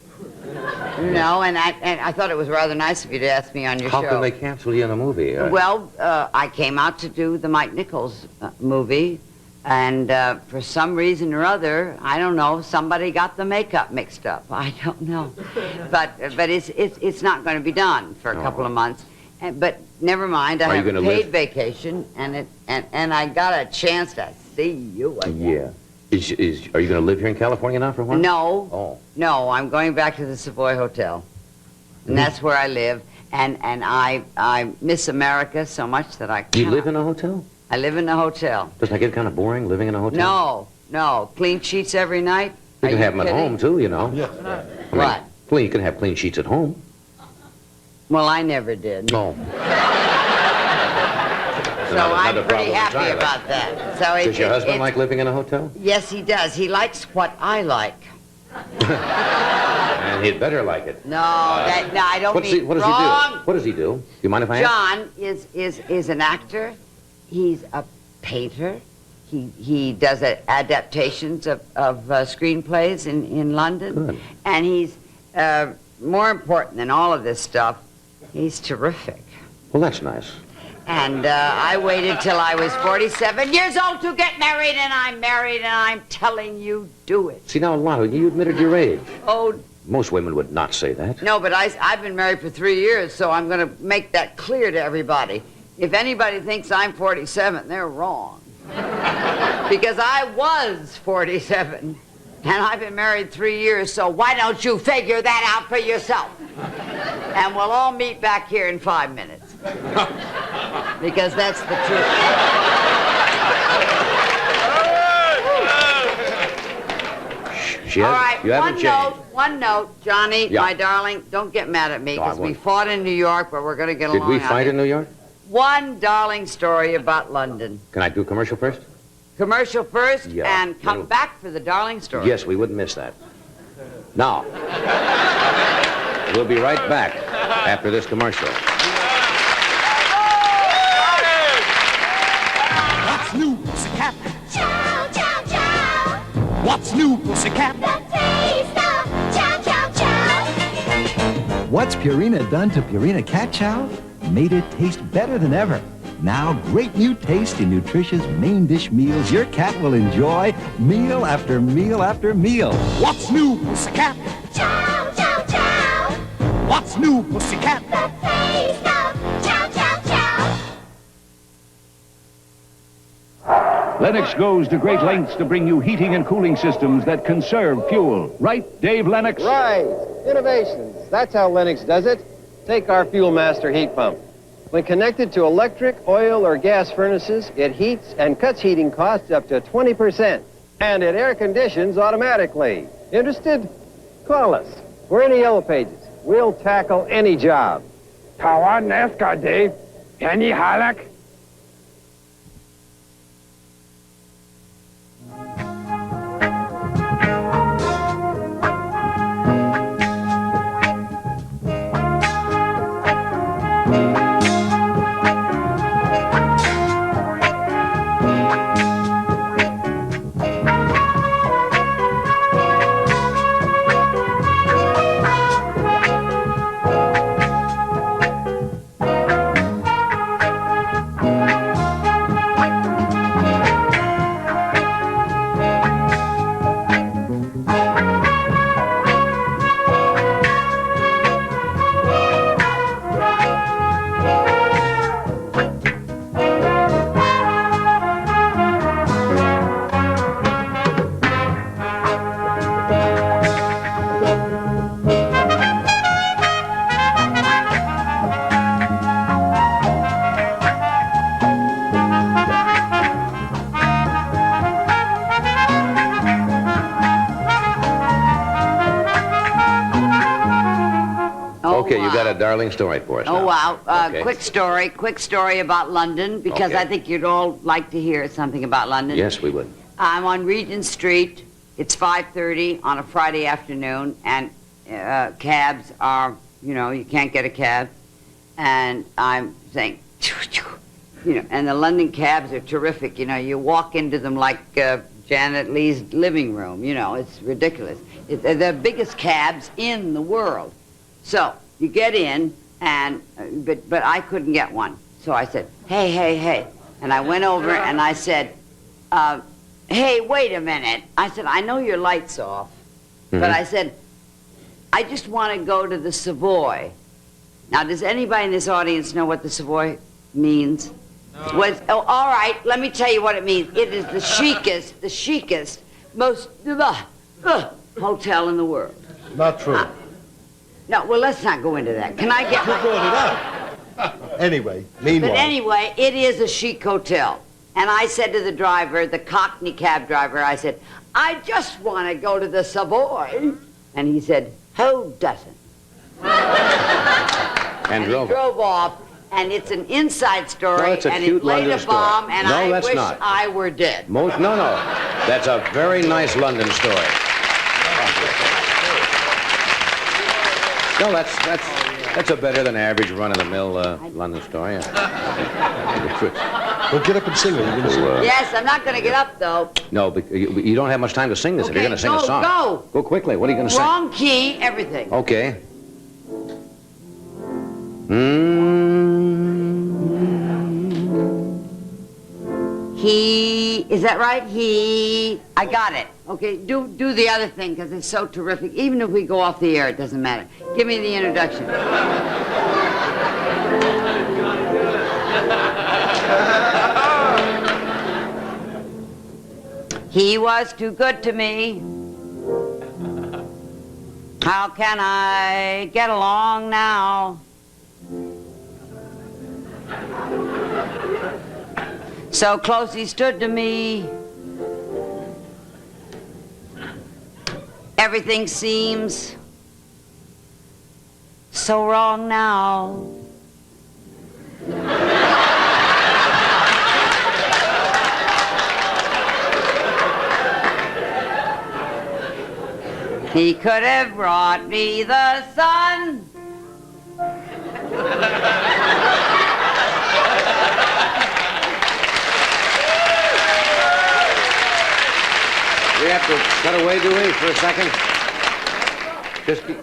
[SPEAKER 8] You know, and I thought it was rather nice of you to ask me on your show.
[SPEAKER 1] How can they cancel you in a movie?
[SPEAKER 8] Well, I came out to do the Mike Nichols movie. And for some reason or other, I don't know, somebody got the makeup mixed up. I don't know. But it's not going to be done for a couple of months. But never mind, I have a paid vacation, and I got a chance to see you again.
[SPEAKER 1] Yeah. Are you going to live here in California now for a while?
[SPEAKER 8] No.
[SPEAKER 1] Oh.
[SPEAKER 8] No, I'm going back to the Savoy Hotel. And that's where I live. And I miss America so much that I can't.
[SPEAKER 1] You live in a hotel?
[SPEAKER 8] I live in a hotel.
[SPEAKER 1] Doesn't that get kind of boring, living in a hotel?
[SPEAKER 8] No. Clean sheets every night.
[SPEAKER 1] You can have them at home, too, you know.
[SPEAKER 17] Yes.
[SPEAKER 8] What?
[SPEAKER 1] Well, you can have clean sheets at home.
[SPEAKER 8] Well, I never did.
[SPEAKER 1] No.
[SPEAKER 8] So I'm pretty happy about that. So
[SPEAKER 1] Does your husband like living in a hotel?
[SPEAKER 8] Yes, he does. He likes what I like.
[SPEAKER 1] And he'd better like it.
[SPEAKER 8] No, I don't mean
[SPEAKER 1] what does
[SPEAKER 8] wrong.
[SPEAKER 1] he do? What does he do? Do you mind if I ask?
[SPEAKER 8] John is an actor. He's a painter. He does adaptations of screenplays in London.
[SPEAKER 1] Good.
[SPEAKER 8] And he's more important than all of this stuff. He's terrific.
[SPEAKER 1] Well, that's nice.
[SPEAKER 8] And I waited till I was 47 years old to get married, and I'm married, and I'm telling you, do it.
[SPEAKER 1] See, now, Lotto, you admitted your age.
[SPEAKER 8] Oh.
[SPEAKER 1] Most women would not say that.
[SPEAKER 8] No, but I've been married for 3 years, so I'm going to make that clear to everybody. If anybody thinks I'm 47, they're wrong. Because I was 47, and I've been married 3 years, so why don't you figure that out for yourself? And we'll all meet back here in 5 minutes. Because that's the truth. All right, one note, Johnny, my darling, don't get mad at me, because we fought in New York, but we're going to get along.
[SPEAKER 1] Did we fight in New York?
[SPEAKER 8] One darling story about London.
[SPEAKER 1] Can I do a commercial first?
[SPEAKER 8] Commercial first,
[SPEAKER 1] Yeah.
[SPEAKER 8] and come back for the darling story.
[SPEAKER 1] Yes, we wouldn't miss that. Now, we'll be right back after this commercial.
[SPEAKER 3] What's new, pussycat? Chow, chow, chow. What's new, pussycat? The taste of chow, chow, chow.
[SPEAKER 7] What's Purina done to Purina Cat Chow? Made it taste better than ever. Now, great new taste in nutritious main dish meals your cat will enjoy meal after meal after meal. What's new, Pussycat?
[SPEAKER 3] Chow, chow, chow.
[SPEAKER 7] What's new, Pussycat?
[SPEAKER 3] The taste of chow, chow, chow.
[SPEAKER 10] Lennox goes to great lengths to bring you heating and cooling systems that conserve fuel. Right, Dave Lennox?
[SPEAKER 6] Right. Innovations. That's how Lennox does it. Take our Fuel Master heat pump. When connected to electric, oil, or gas furnaces, it heats and cuts heating costs up to 20%. And it air conditions automatically. Interested? Call us. We're in the Yellow Pages. We'll tackle any job.
[SPEAKER 20] Tawa Nesca, Dave. Penny Halleck.
[SPEAKER 1] Okay, you got a darling story for us
[SPEAKER 8] Oh,
[SPEAKER 1] now.
[SPEAKER 8] wow.
[SPEAKER 1] Okay.
[SPEAKER 8] Quick story about London, because
[SPEAKER 1] Okay.
[SPEAKER 8] I think you'd all like to hear something about London.
[SPEAKER 1] Yes, we would.
[SPEAKER 8] I'm on Regent Street. It's 5:30 on a Friday afternoon, and cabs are, you can't get a cab. And I'm saying, and the London cabs are terrific. You walk into them like Janet Leigh's living room. It's ridiculous. They're the biggest cabs in the world. So you get in, and but I couldn't get one. So I said, hey. And I went over and I said, hey, wait a minute. I said, I know your light's off, but I said, I just want to go to the Savoy. Now, does anybody in this audience know what the Savoy means? No. All right, let me tell you what it means. It is the chicest, most hotel in the world.
[SPEAKER 17] Not true.
[SPEAKER 8] No, well, let's not go into that. Can I get
[SPEAKER 17] You brought it up. Anyway, meanwhile.
[SPEAKER 8] But anyway, it is a chic hotel. And I said to the driver, the Cockney cab driver, I said, I just want to go to the Savoy. And he said, who doesn't?
[SPEAKER 1] And
[SPEAKER 8] he drove off, and it's an inside story,
[SPEAKER 1] No, it's a
[SPEAKER 8] and
[SPEAKER 1] cute
[SPEAKER 8] it laid
[SPEAKER 1] London
[SPEAKER 8] a bomb,
[SPEAKER 1] story.
[SPEAKER 8] and
[SPEAKER 1] No,
[SPEAKER 8] I
[SPEAKER 1] that's
[SPEAKER 8] wish
[SPEAKER 1] not.
[SPEAKER 8] I were dead.
[SPEAKER 1] No. That's a very nice London story. No, that's a better than average run-of-the-mill London story.
[SPEAKER 17] Well, get up and sing it. You're gonna sing.
[SPEAKER 8] Yes, I'm not going to get up, though.
[SPEAKER 1] No, but you don't have much time to sing this if you're going to sing a song.
[SPEAKER 8] Go.
[SPEAKER 1] Go quickly. What are you going to sing?
[SPEAKER 8] Wrong key, everything.
[SPEAKER 1] Okay.
[SPEAKER 8] Is that right? I got it. Okay, do the other thing, because it's so terrific. Even if we go off the air, it doesn't matter. Give me the introduction. He was too good to me. How can I get along now? So close he stood to me. Everything seems so wrong now. He could have brought me the sun.
[SPEAKER 1] We have to cut away, do we, for a second? Just keep...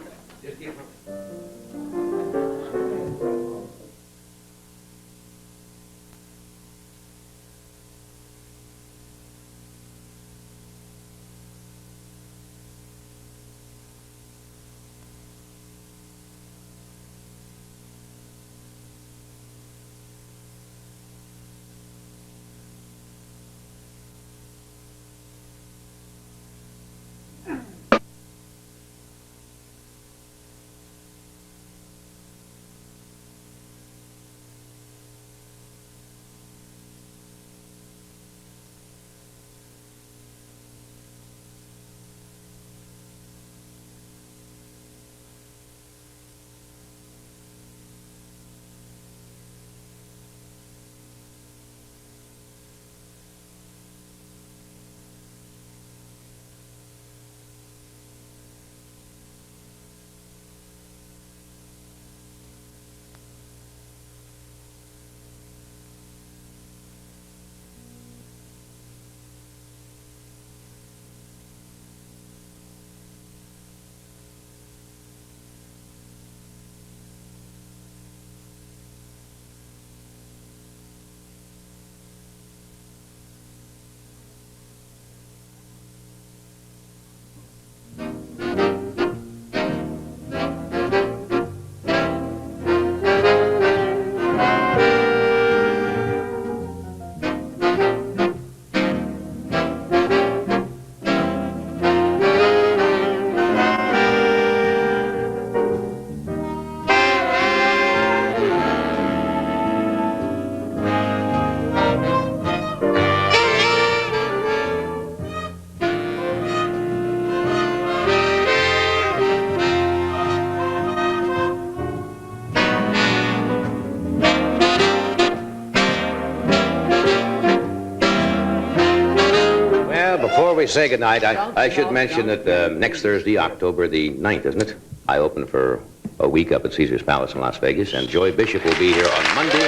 [SPEAKER 1] Well, before we say goodnight, I should mention that next Thursday, October the 9th, isn't it? I open for a week up at Caesar's Palace in Las Vegas, and Joy Bishop will be here on Monday.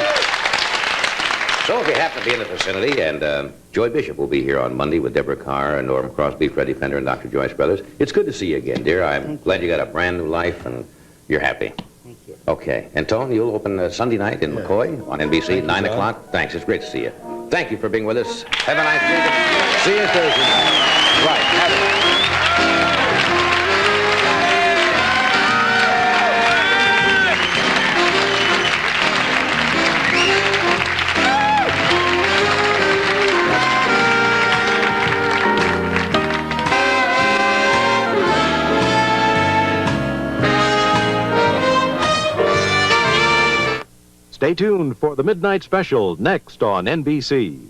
[SPEAKER 1] So if you happen to be in the vicinity, and Joy Bishop will be here on Monday with Deborah Carr and Norm Crosby, Freddie Fender, and Dr. Joyce Brothers. It's good to see you again, dear. I'm glad you got a brand new life, and you're happy.
[SPEAKER 8] Thank you.
[SPEAKER 1] Okay. And Tone, you'll open Sunday night in McCoy on NBC, 9 o'clock. Thanks. It's great to see you. Thank you for being with us. Have a nice weekend. See you Thursday night. Right. Have it.
[SPEAKER 9] Stay tuned for the Midnight Special next on NBC.